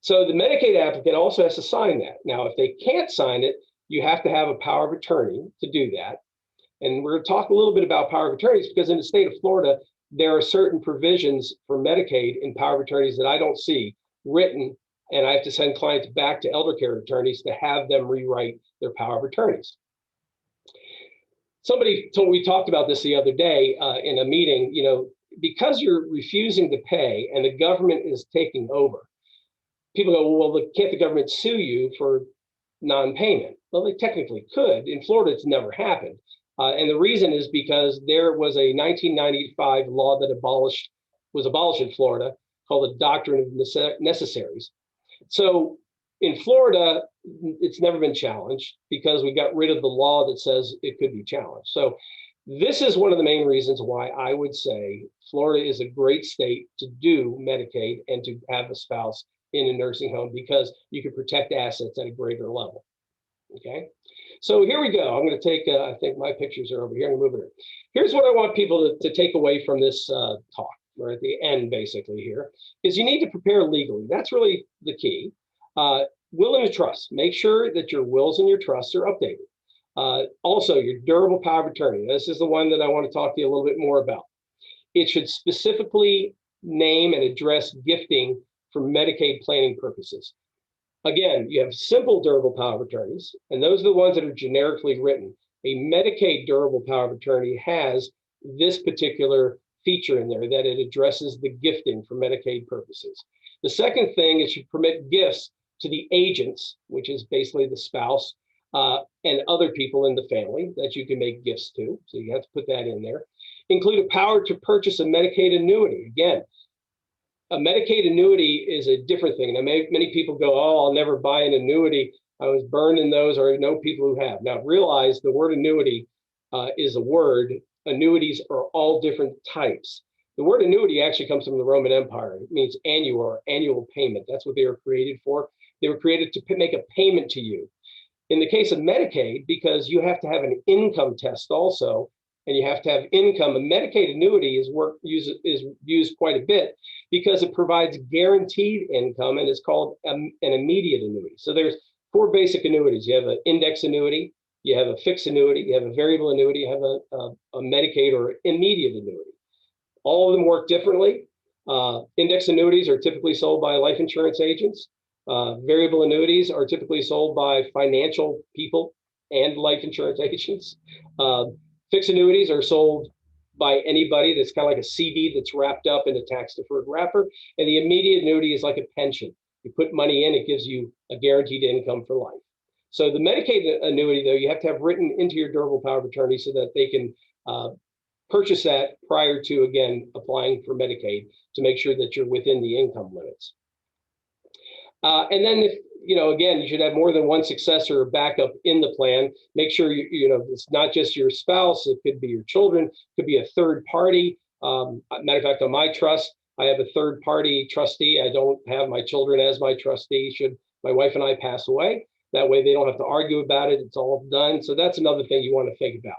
So the Medicaid applicant also has to sign that. Now, if they can't sign it, you have to have a power of attorney to do that. And we're going to talk a little bit about power of attorneys because in the state of Florida, there are certain provisions for Medicaid in power of attorneys that I don't see written, and I have to send clients back to elder care attorneys to have them rewrite their power of attorneys. We talked about this the other day in a meeting, because you're refusing to pay and the government is taking over, people go, well, can't the government sue you for non-payment? Well, they technically could. In Florida, it's never happened. And the reason is because there was a 1995 law that was abolished in Florida called the Doctrine of Necessaries. So in Florida, it's never been challenged because we got rid of the law that says it could be challenged. So this is one of the main reasons why I would say Florida is a great state to do Medicaid and to have a spouse in a nursing home because you can protect assets at a greater level. Okay, so here we go. I'm going to take, I think my pictures are over here. I'm going to move it. Here's what I want people to take away from this talk. We're at the end basically here, is you need to prepare legally. That's really the key. Will and trust. Make sure that your wills and your trusts are updated. Also, your durable power of attorney. This is the one that I want to talk to you a little bit more about. It should specifically name and address gifting for Medicaid planning purposes. Again, you have simple durable power of attorneys, and those are the ones that are generically written. A Medicaid durable power of attorney has this particular feature in there that it addresses the gifting for Medicaid purposes. The second thing, it should permit gifts to the agents, which is basically the spouse and other people in the family that you can make gifts to. So you have to put that in there. Include a power to purchase a Medicaid annuity. Again, a Medicaid annuity is a different thing. Now, many people go, oh, I'll never buy an annuity. I was burned in those, or I know people who have. Now realize the word annuity is a word. Annuities are all different types. The word annuity actually comes from the Roman Empire. It means annual or annual payment. That's what they were created for. They were created to make a payment to you. In the case of Medicaid, because you have to have an income test also, and you have to have income, a Medicaid annuity is used quite a bit because it provides guaranteed income and is called an immediate annuity. So there's 4 basic annuities. You have an index annuity, you have a fixed annuity, you have a variable annuity, you have a Medicaid or immediate annuity. All of them work differently. Index annuities are typically sold by life insurance agents. Variable annuities are typically sold by financial people and life insurance agents. Fixed annuities are sold by anybody. That's kind of like a CD that's wrapped up in a tax-deferred wrapper. And the immediate annuity is like a pension. You put money in, it gives you a guaranteed income for life. So the Medicaid annuity, though, you have to have written into your durable power of attorney so that they can purchase that prior to, again, applying for Medicaid to make sure that you're within the income limits. And then if, again, you should have more than one successor or backup in the plan. Make sure it's not just your spouse. It could be your children, it could be a third party. Matter of fact, on my trust, I have a third party trustee. I don't have my children as my trustee should my wife and I pass away. That way they don't have to argue about it. It's all done. So that's another thing you want to think about.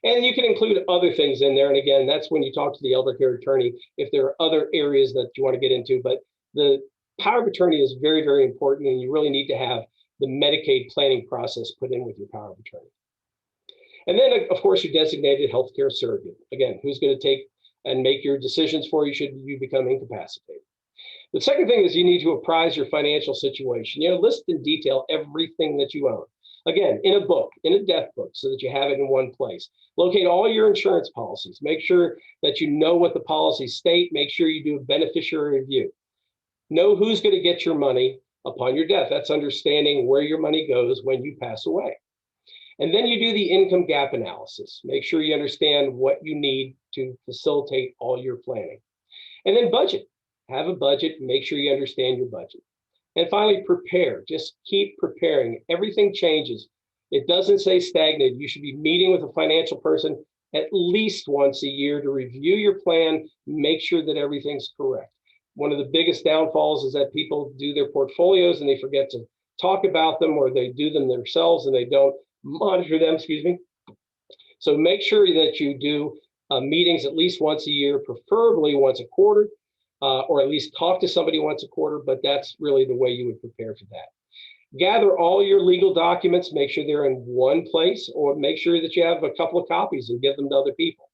And you can include other things in there. And again, that's when you talk to the elder care attorney if there are other areas that you want to get into. But the power of attorney is very, very important, and you really need to have the Medicaid planning process put in with your power of attorney. And then, of course, your designated healthcare surrogate. Again, who's going to take and make your decisions for you should you become incapacitated. The second thing is you need to apprise your financial situation. List in detail everything that you own. Again, in a book, in a death book, so that you have it in one place. Locate all your insurance policies. Make sure that you know what the policies state. Make sure you do a beneficiary review. Know who's going to get your money upon your death. That's understanding where your money goes when you pass away. And then you do the income gap analysis. Make sure you understand what you need to facilitate all your planning. And then budget. Have a budget. Make sure you understand your budget. And finally, prepare. Just keep preparing. Everything changes. It doesn't say stagnant. You should be meeting with a financial person at least once a year to review your plan, make sure that everything's correct. One of the biggest downfalls is that people do their portfolios and they forget to talk about them, or they do them themselves and they don't monitor them, So make sure that you do meetings at least once a year, preferably once a quarter, or at least talk to somebody once a quarter, but that's really the way you would prepare for that. Gather all your legal documents, make sure they're in one place, or make sure that you have a couple of copies and give them to other people.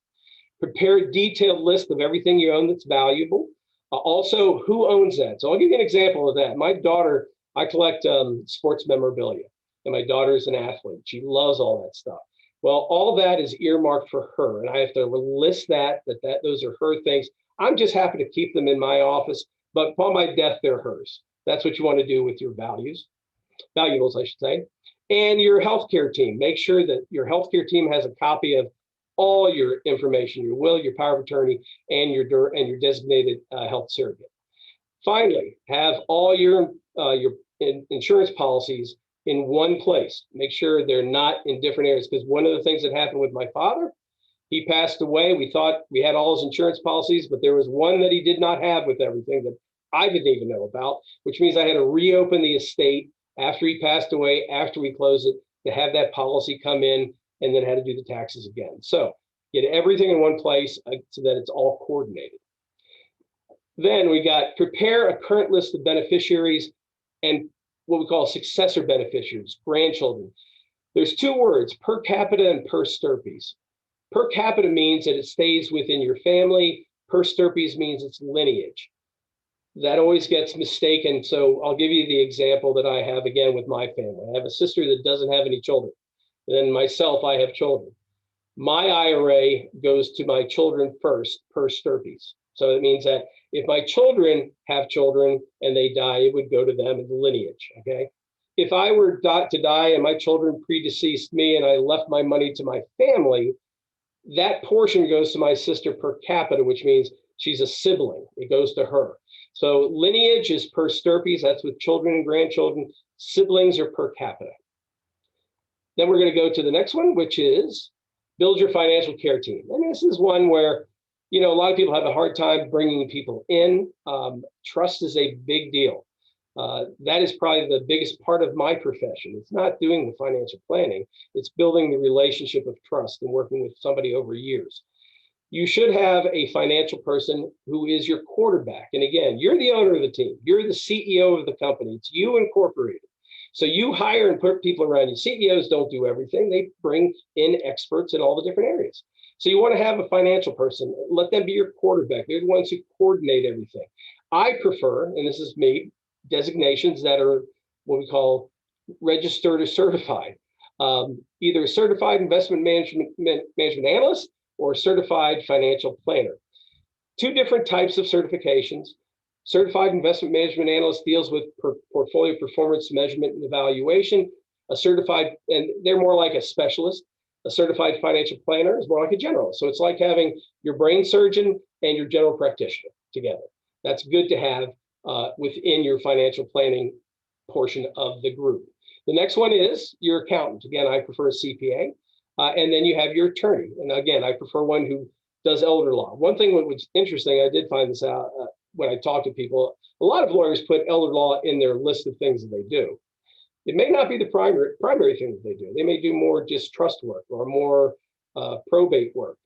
Prepare a detailed list of everything you own that's valuable. Also, who owns that? So I'll give you an example of that. My daughter, I collect sports memorabilia, and my daughter is an athlete. She loves all that stuff. Well, all that is earmarked for her, and I have to list that those are her things. I'm just happy to keep them in my office, but upon my death, they're hers. That's what you want to do with your valuables, I should say. And your healthcare team. Make sure that your healthcare team has a copy of all your information, your will, your power of attorney, and your designated health surrogate. Finally, have all your insurance policies in one place. Make sure they're not in different areas, because one of the things that happened with my father, he passed away. We thought we had all his insurance policies, but there was one that he did not have with everything that I didn't even know about, which means I had to reopen the estate after he passed away, after we closed it, to have that policy come in, and then had to do the taxes again. So get everything in one place so that it's all coordinated. Then we got prepare a current list of beneficiaries and what we call successor beneficiaries, grandchildren. There's two words, per capita and per stirpes. Per capita means that it stays within your family. Per stirpes means it's lineage. That always gets mistaken. So I'll give you the example that I have again with my family. I have a sister that doesn't have any children. Then myself, I have children. My IRA goes to my children first per stirpes. So it means that if my children have children and they die, it would go to them in the lineage, okay? If I were to die and my children predeceased me and I left my money to my family, that portion goes to my sister per capita, which means she's a sibling. It goes to her. So lineage is per stirpes, that's with children and grandchildren. siblings or per capita. Then we're going to go to the next one, which is build your financial care team. And this is one where, a lot of people have a hard time bringing people in. Trust is a big deal. That is probably the biggest part of my profession. It's not doing the financial planning. It's building the relationship of trust and working with somebody over years. You should have a financial person who is your quarterback. And again, you're the owner of the team. You're the CEO of the company. It's you incorporated. So you hire and put people around you. CEOs don't do everything. They bring in experts in all the different areas. So you want to have a financial person. Let them be your quarterback. They're the ones who coordinate everything. I prefer, and this is me, designations that are what we call registered or certified. Either a certified investment management analyst or a certified financial planner. Two different types of certifications. Certified investment management analyst deals with portfolio performance measurement and evaluation. A certified, and they're more like a specialist. A certified financial planner is more like a generalist. So it's like having your brain surgeon and your general practitioner together. That's good to have within your financial planning portion of the group. The next one is your accountant. Again, I prefer a CPA. And then you have your attorney. And again, I prefer one who does elder law. One thing that was interesting, I did find this out when I talked to people, a lot of lawyers put elder law in their list of things that they do. It may not be the primary thing that they do. They may do more just trust work or more probate work.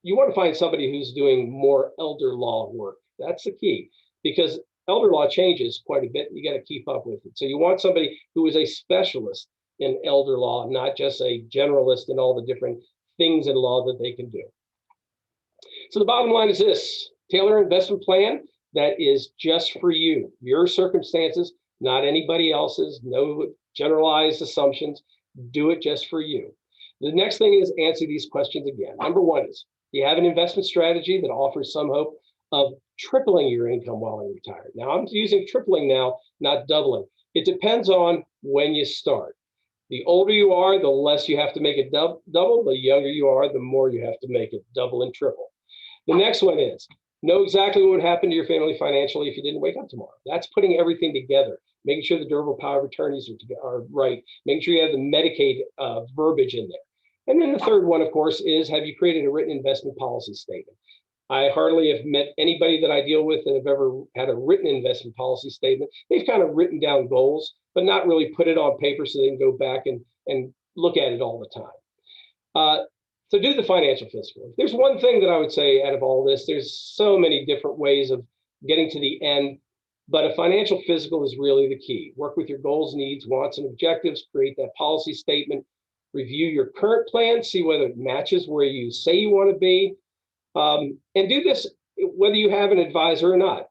You want to find somebody who's doing more elder law work. That's the key, because elder law changes quite a bit. You got to keep up with it. So you want somebody who is a specialist in elder law, not just a generalist in all the different things in law that they can do. So the bottom line is this: tailor an investment plan that is just for you, your circumstances, not anybody else's, no generalized assumptions. Do it just for you. The next thing is answer these questions again. Number one is, do you have an investment strategy that offers some hope of tripling your income while you're retired? Now, I'm using tripling now, not doubling. It depends on when you start. The older you are, the less you have to make it double. The younger you are, the more you have to make it double and triple. The next one is, know exactly what would happen to your family financially if you didn't wake up tomorrow. That's putting everything together, making sure the durable power of attorneys are right, making sure you have the Medicaid verbiage in there. And then the third one, of course, is, have you created a written investment policy statement? I hardly have met anybody that I deal with that have ever had a written investment policy statement. They've kind of written down goals, but not really put it on paper so they can go back and look at it all the time. So do the financial physical. There's one thing that I would say out of all this, there's so many different ways of getting to the end, but a financial physical is really the key. Work with your goals, needs, wants, and objectives, create that policy statement, review your current plan, see whether it matches where you say you want to be, and do this whether you have an advisor or not.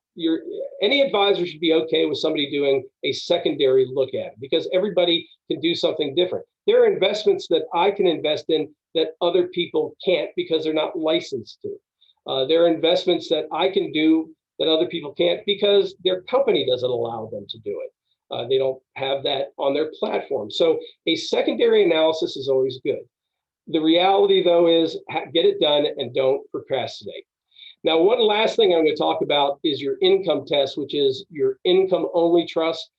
Any advisor should be okay with somebody doing a secondary look at it, because everybody can do something different. There are investments that I can invest in that other people can't because they're not licensed to. There are investments that I can do that other people can't because their company doesn't allow them to do it. They don't have that on their platform. So a secondary analysis is always good. The reality, though, is get it done and don't procrastinate. Now, one last thing I'm going to talk about is your income test, which is your income-only trust.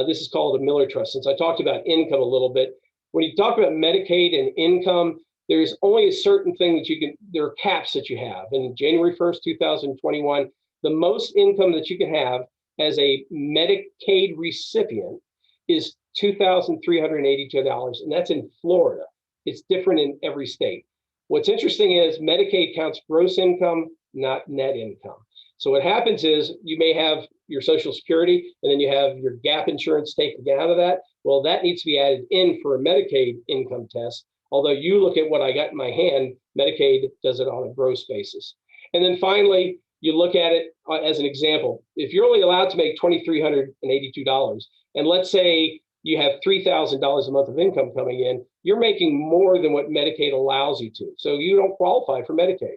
This is called a Miller Trust. Since I talked about income a little bit, when you talk about Medicaid and income, there's only a certain thing that you can, there are caps that you have. And January 1st, 2021, the most income that you can have as a Medicaid recipient is $2,382, and that's in Florida. It's different in every state. What's interesting is Medicaid counts gross income, not net income. So what happens is you may have your Social Security, and then you have your gap insurance taken out of that. Well, that needs to be added in for a Medicaid income test. Although you look at what I got in my hand, Medicaid does it on a gross basis. And then finally, you look at it as an example. If you're only allowed to make $2,382, and let's say you have $3,000 a month of income coming in, you're making more than what Medicaid allows you to. So you don't qualify for Medicaid.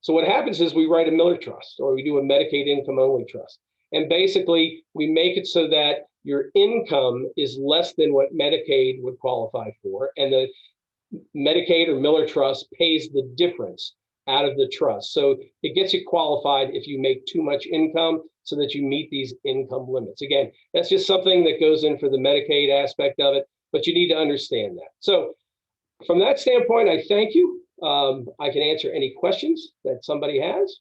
So what happens is we write a Miller Trust, or we do a Medicaid income only trust. And basically we make it so that your income is less than what Medicaid would qualify for. And the Medicaid or Miller Trust pays the difference out of the trust. So it gets you qualified if you make too much income. so that you meet these income limits. Again, that's just something that goes in for the Medicaid aspect of it, but you need to understand that. So from that standpoint, I thank you. I can answer any questions that somebody has.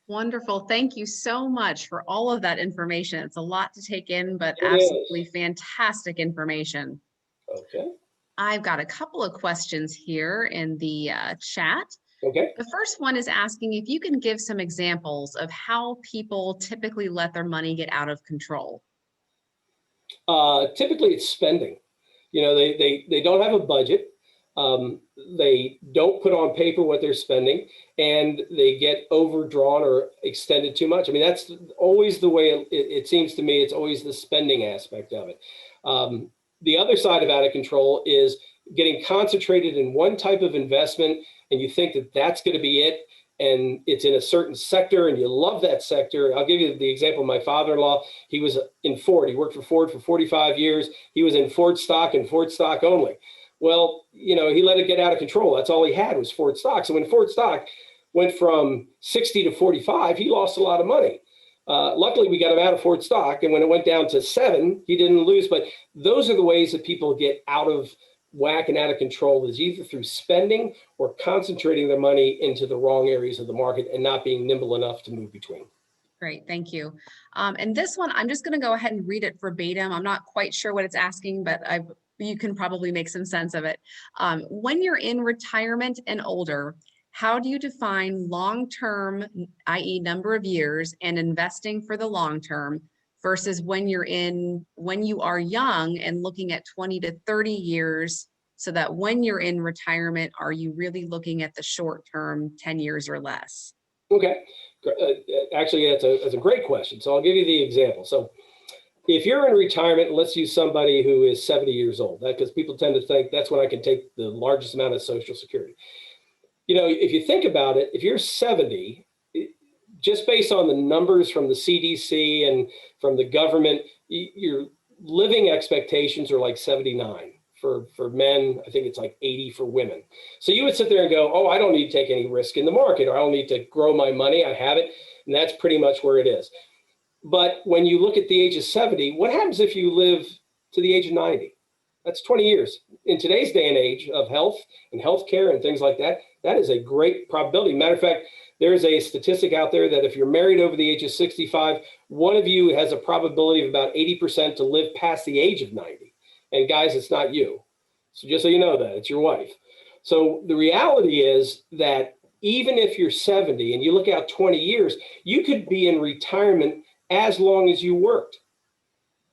Wonderful. Thank you so much for all of that information. It's a lot to take in, but It absolutely is. fantastic information. Okay. I've got a couple of questions here in the chat. Okay. The first one is asking if you can give some examples of how people typically let their money get out of control. Typically, it's spending. You know, they don't have a budget. They don't put on paper what they're spending, and they get overdrawn or extended too much. I mean, that's always the way it seems to me. It's always the spending aspect of it. The other side of out of control is getting concentrated in one type of investment, and you think that that's going to be it, and it's in a certain sector, and you love that sector. I'll give you the example of my father-in-law. He was in Ford. He worked for Ford for 45 years. He was in Ford stock and Ford stock only. Well, you know, he let it get out of control. That's all he had was Ford stock. So when Ford stock went from 60 to 45, he lost a lot of money. Luckily, we got him out of Ford stock. And when it went down to 7, he didn't lose. But those are the ways that people get out of whack and out of control, is either through spending or concentrating their money into the wrong areas of the market and not being nimble enough to move between. Great, thank you. And this one, I'm just going to go ahead and read it verbatim. I'm not quite sure what it's asking, but you can probably make some sense of it. When you're in retirement and older, how do you define long-term, i.e. number of years, and investing for the long term versus when you are young and looking at 20 to 30 years, so that when you're in retirement, are you really looking at the short term, 10 years or less? Okay. Actually, that's a great question. So I'll give you the example. So if you're in retirement, let's use somebody who is 70 years old, because people tend to think that's when I can take the largest amount of Social Security. You know, if you think about it, if you're 70, just based on the numbers from the CDC and from the government, your living expectations are like 79. For men, I think it's like 80 for women. So you would sit there and go, oh, I don't need to take any risk in the market, or I don't need to grow my money. I have it. And that's pretty much where it is. But when you look at the age of 70, what happens if you live to the age of 90? That's 20 years. In today's day and age of health and healthcare and things like that, that is a great probability. Matter of fact, there's a statistic out there that if you're married over the age of 65, one of you has a probability of about 80% to live past the age of 90. And guys, it's not you. So just so you know that, it's your wife. So the reality is that even if you're 70 and you look out 20 years, you could be in retirement as long as you worked.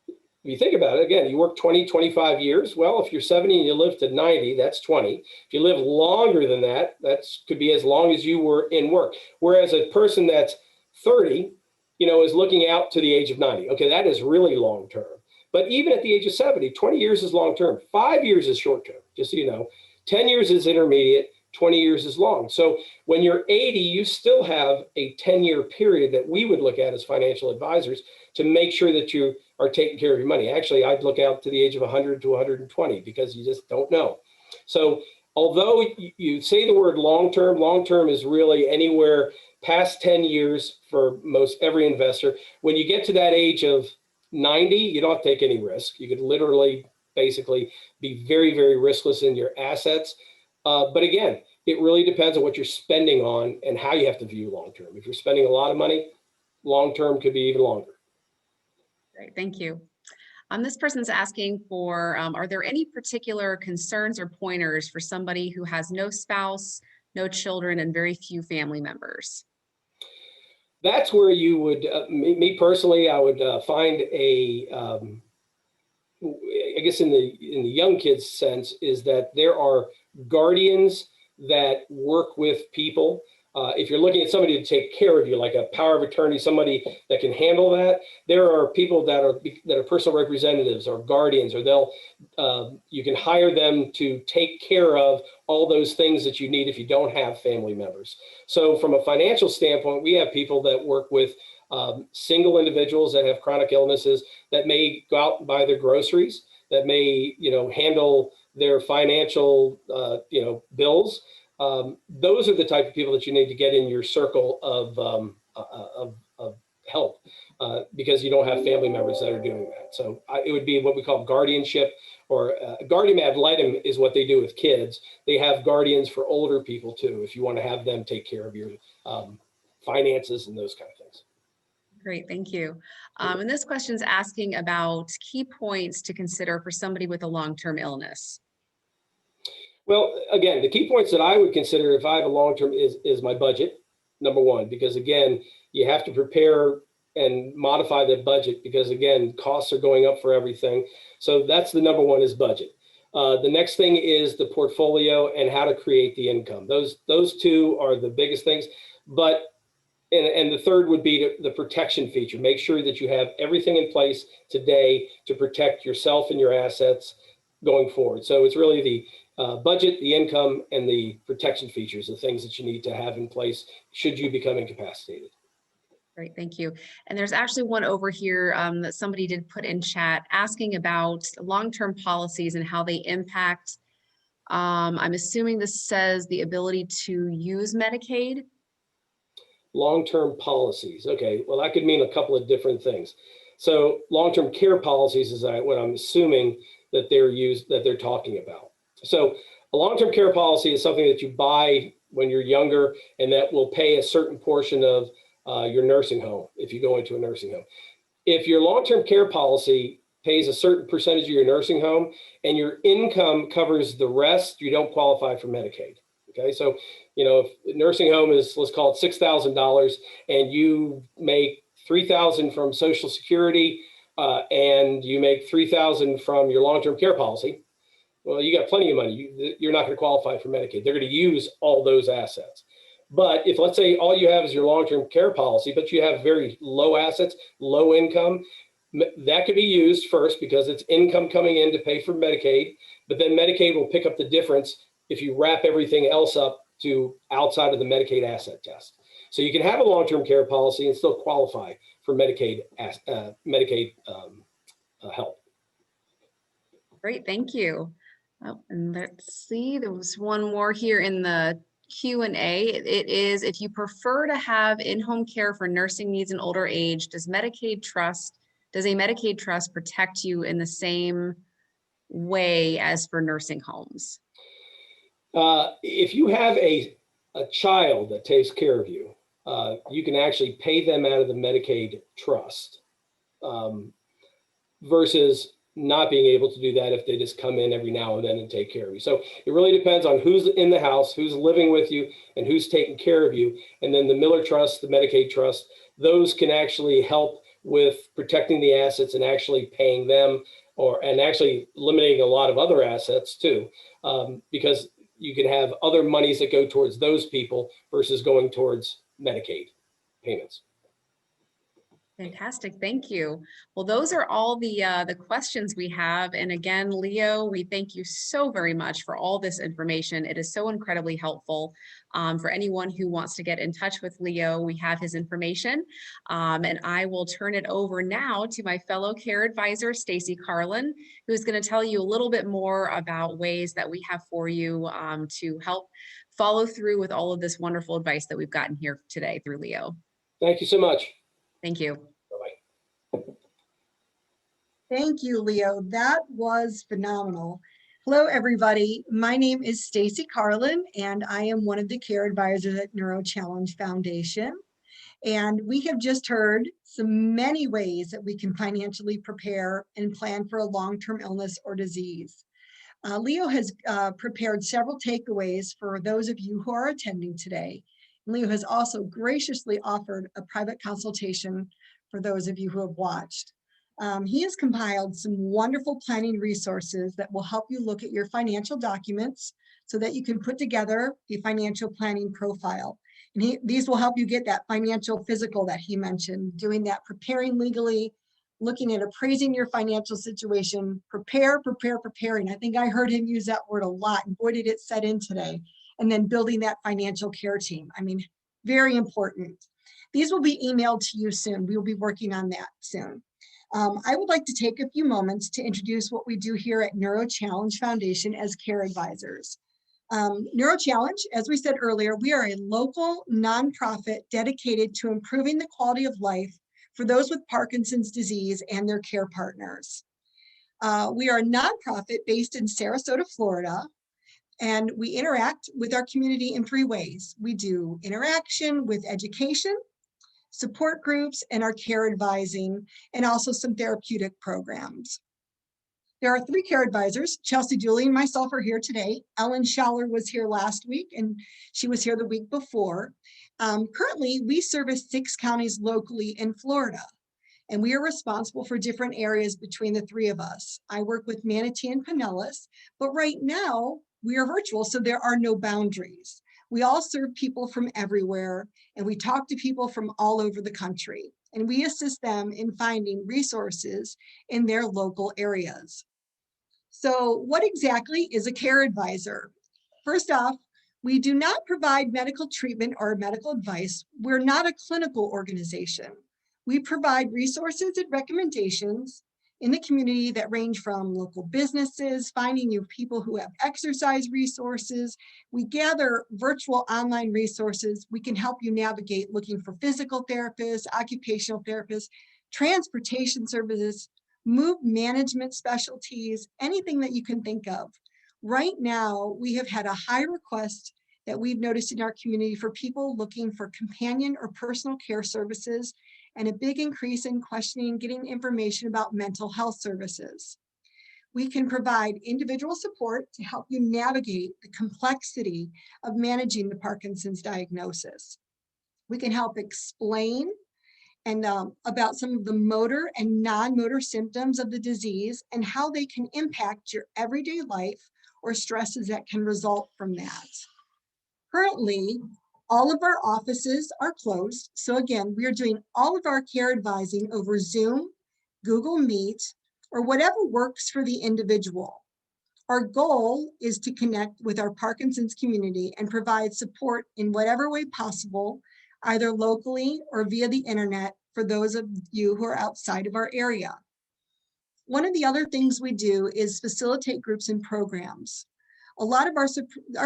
If you think about it, again, you work 20, 25 years. Well, if you're 70 and you live to 90, that's 20. If you live longer than that, that could be as long as you were in work. Whereas a person that's 30, you know, is looking out to the age of 90. Okay, that is really long term. But even at the age of 70, 20 years is long term. 5 years is short term, just so you know. 10 years is intermediate. 20 years is long. So when you're 80, you still have a 10-year period that we would look at as financial advisors to make sure that you are taking care of your money. Actually, I'd look out to the age of 100 to 120 because you just don't know. So although you say the word long-term is really anywhere past 10 years for most every investor. When you get to that age of 90, you don't have to take any risk. You could literally basically be very, very riskless in your assets. But again, it really depends on what you're spending on and how you have to view long-term. If you're spending a lot of money, long-term could be even longer. Great, thank you. This person's asking for, are there any particular concerns or pointers for somebody who has no spouse, no children, and very few family members? That's where you would, me personally, I would find I guess in the young kids sense, is that there are guardians that work with people. If you're looking at somebody to take care of you, like a power of attorney, somebody that can handle that, there are people that are personal representatives or guardians, or you can hire them to take care of all those things that you need if you don't have family members. So from a financial standpoint, we have people that work with single individuals that have chronic illnesses that may go out and buy their groceries, that may, handle their financial, bills. Those are the type of people that you need to get in your circle of because you don't have family members that are doing that. So it would be what we call guardianship, or guardian ad litem is what they do with kids. They have guardians for older people too, if you want to have them take care of your finances and those kind of things. Great, thank you. And this question is asking about key points to consider for somebody with a long-term illness. Well, again, the key points that I would consider if I have a long-term is my budget, number one, because again, you have to prepare and modify the budget because again, costs are going up for everything. So that's the number one is budget. The next thing is the portfolio and how to create the income. Those two are the biggest things. But and the third would be the protection feature. Make sure that you have everything in place today to protect yourself and your assets going forward. So it's really the budget, the income, and the protection features, the things that you need to have in place should you become incapacitated. Great, thank you. And there's actually one over here that somebody did put in chat asking about long-term policies and how they impact, I'm assuming this says the ability to use Medicaid. Long-term policies. Okay, well, that could mean a couple of different things. So long-term care policies is what I'm assuming that they're talking about. So a long-term care policy is something that you buy when you're younger, and that will pay a certain portion of your nursing home if you go into a nursing home. If your long-term care policy pays a certain percentage of your nursing home and your income covers the rest, you don't qualify for Medicaid. Okay, so if the nursing home is, let's call it $6,000, and you make $3,000 from Social Security and you make $3,000 from your long-term care policy, well, you got plenty of money. You're not going to qualify for Medicaid. They're going to use all those assets. But if, let's say, all you have is your long-term care policy, but you have very low assets, low income, that could be used first because it's income coming in to pay for Medicaid, but then Medicaid will pick up the difference if you wrap everything else up to outside of the Medicaid asset test. So you can have a long-term care policy and still qualify for Medicaid help. Great, thank you. Oh, and let's see, there was one more here in the Q&A. It is, if you prefer to have in-home care for nursing needs in older age, does a Medicaid trust protect you in the same way as for nursing homes? If you have a child that takes care of you, you can actually pay them out of the Medicaid trust versus not being able to do that if they just come in every now and then and take care of you. So it really depends on who's in the house, who's living with you, and who's taking care of you. And then the Miller Trust, the Medicaid Trust, those can actually help with protecting the assets and actually paying them, and actually eliminating a lot of other assets too, because you can have other monies that go towards those people versus going towards Medicaid payments. Fantastic, thank you. Well, those are all the questions we have. And again, Leo, we thank you so very much for all this information. It is so incredibly helpful for anyone who wants to get in touch with Leo. We have his information, and I will turn it over now to my fellow care advisor, Stacy Carlin, who is going to tell you a little bit more about ways that we have for you to help follow through with all of this wonderful advice that we've gotten here today through Leo. Thank you so much. Thank you. Bye-bye. Thank you, Leo. That was phenomenal. Hello, everybody. My name is Stacy Carlin, and I am one of the care advisors at Neuro Challenge Foundation. And we have just heard many ways that we can financially prepare and plan for a long-term illness or disease. Leo has prepared several takeaways for those of you who are attending today. Leo has also graciously offered a private consultation for those of you who have watched. He has compiled some wonderful planning resources that will help you look at your financial documents so that you can put together a financial planning profile. And these will help you get that financial physical that he mentioned, doing that, preparing legally, looking at appraising your financial situation, preparing. I think I heard him use that word a lot, and boy, did it set in today. And then building that financial care team. I mean, very important. These will be emailed to you soon. We will be working on that soon. I would like to take a few moments to introduce what we do here at Neuro Challenge Foundation as care advisors. Neuro Challenge, as we said earlier, we are a local nonprofit dedicated to improving the quality of life for those with Parkinson's disease and their care partners. We are a nonprofit based in Sarasota, Florida, and we interact with our community in 3 ways. We do interaction with education, support groups, and our care advising, and also some therapeutic programs. There are 3 care advisors. Chelsea, Julie, and myself are here today. Ellen Schaller was here last week, and she was here the week before. Currently, we service 6 counties locally in Florida, and we are responsible for different areas between the 3 of us. I work with Manatee and Pinellas, but right now we are virtual, so there are no boundaries. We all serve people from everywhere, and we talk to people from all over the country, and we assist them in finding resources in their local areas. So what exactly is a care advisor? First off, we do not provide medical treatment or medical advice. We're not a clinical organization. We provide resources and recommendations in the community that range from local businesses, finding new people who have exercise resources. We gather virtual online resources. We can help you navigate looking for physical therapists, occupational therapists, transportation services, move management specialties, anything that you can think of. Right now, we have had a high request that we've noticed in our community for people looking for companion or personal care services, and a big increase in questioning and getting information about mental health services. We can provide individual support to help you navigate the complexity of managing the Parkinson's diagnosis. We can help explain and about some of the motor and non-motor symptoms of the disease and how they can impact your everyday life or stresses that can result from that. Currently, all of our offices are closed. So again, we are doing all of our care advising over Zoom, Google Meet, or whatever works for the individual. Our goal is to connect with our Parkinson's community and provide support in whatever way possible, either locally or via the internet for those of you who are outside of our area. One of the other things we do is facilitate groups and programs. A lot of our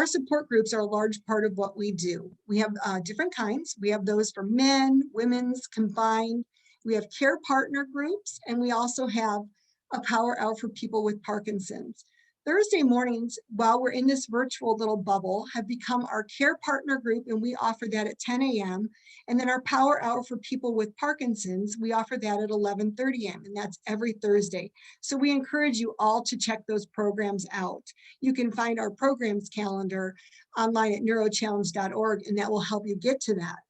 support groups are a large part of what we do. We have different kinds. We have those for men, women's, combined. We have care partner groups, and we also have a power hour for people with Parkinson's. Thursday mornings, while we're in this virtual little bubble, have become our care partner group, and we offer that at 10 a.m. And then our power hour for people with Parkinson's, we offer that at 11:30 a.m., and that's every Thursday. So we encourage you all to check those programs out. You can find our programs calendar online at neurochallenge.org, and that will help you get to that.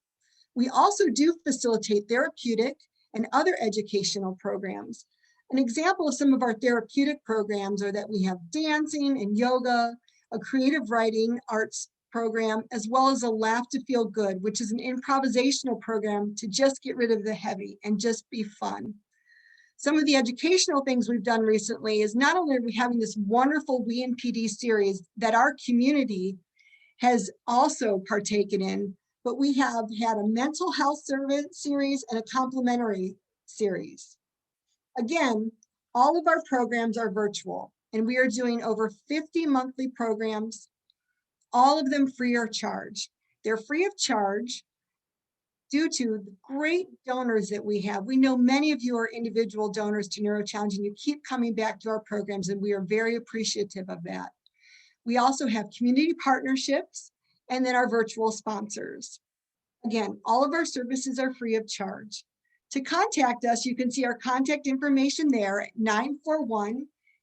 We also do facilitate therapeutic and other educational programs. An example of some of our therapeutic programs are that we have dancing and yoga, a creative writing arts program, as well as a Laugh to Feel Good, which is an improvisational program to just get rid of the heavy and just be fun. Some of the educational things we've done recently is not only are we having this wonderful We in PD series that our community has also partaken in, but we have had a mental health service series and a complementary series. Again, all of our programs are virtual, and we are doing over 50 monthly programs, all of them free of charge. They're free of charge due to the great donors that we have. We know many of you are individual donors to NeuroChallenge, and you keep coming back to our programs, and we are very appreciative of that. We also have community partnerships, and then our virtual sponsors. Again, all of our services are free of charge. To contact us, you can see our contact information there at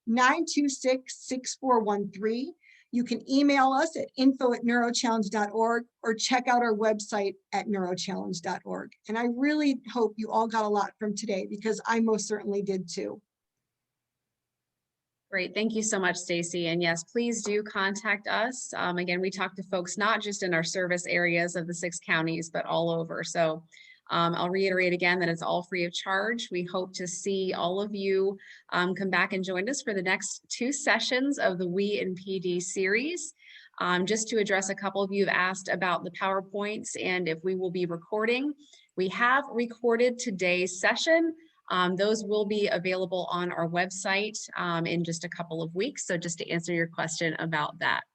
941-926-6413. You can email us at info@neurochallenge.org or check out our website at neurochallenge.org. And I really hope you all got a lot from today, because I most certainly did too. Great. Thank you so much, Stacy. And yes, please do contact us. Again, we talk to folks not just in our service areas of the 6 counties, but all over. So I'll reiterate again that it's all free of charge. We hope to see all of you come back and join us for the next 2 sessions of the We in PD series. Just to address a couple of you have asked about the PowerPoints and if we will be recording. We have recorded today's session. Those will be available on our website in just a couple of weeks. So just to answer your question about that.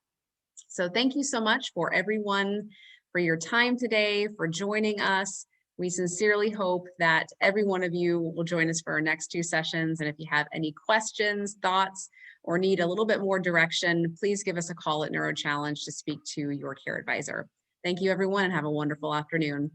So thank you so much for everyone for your time today, for joining us. We sincerely hope that every one of you will join us for our next 2 sessions. And if you have any questions, thoughts, or need a little bit more direction, please give us a call at Neuro Challenge to speak to your care advisor. Thank you, everyone, and have a wonderful afternoon.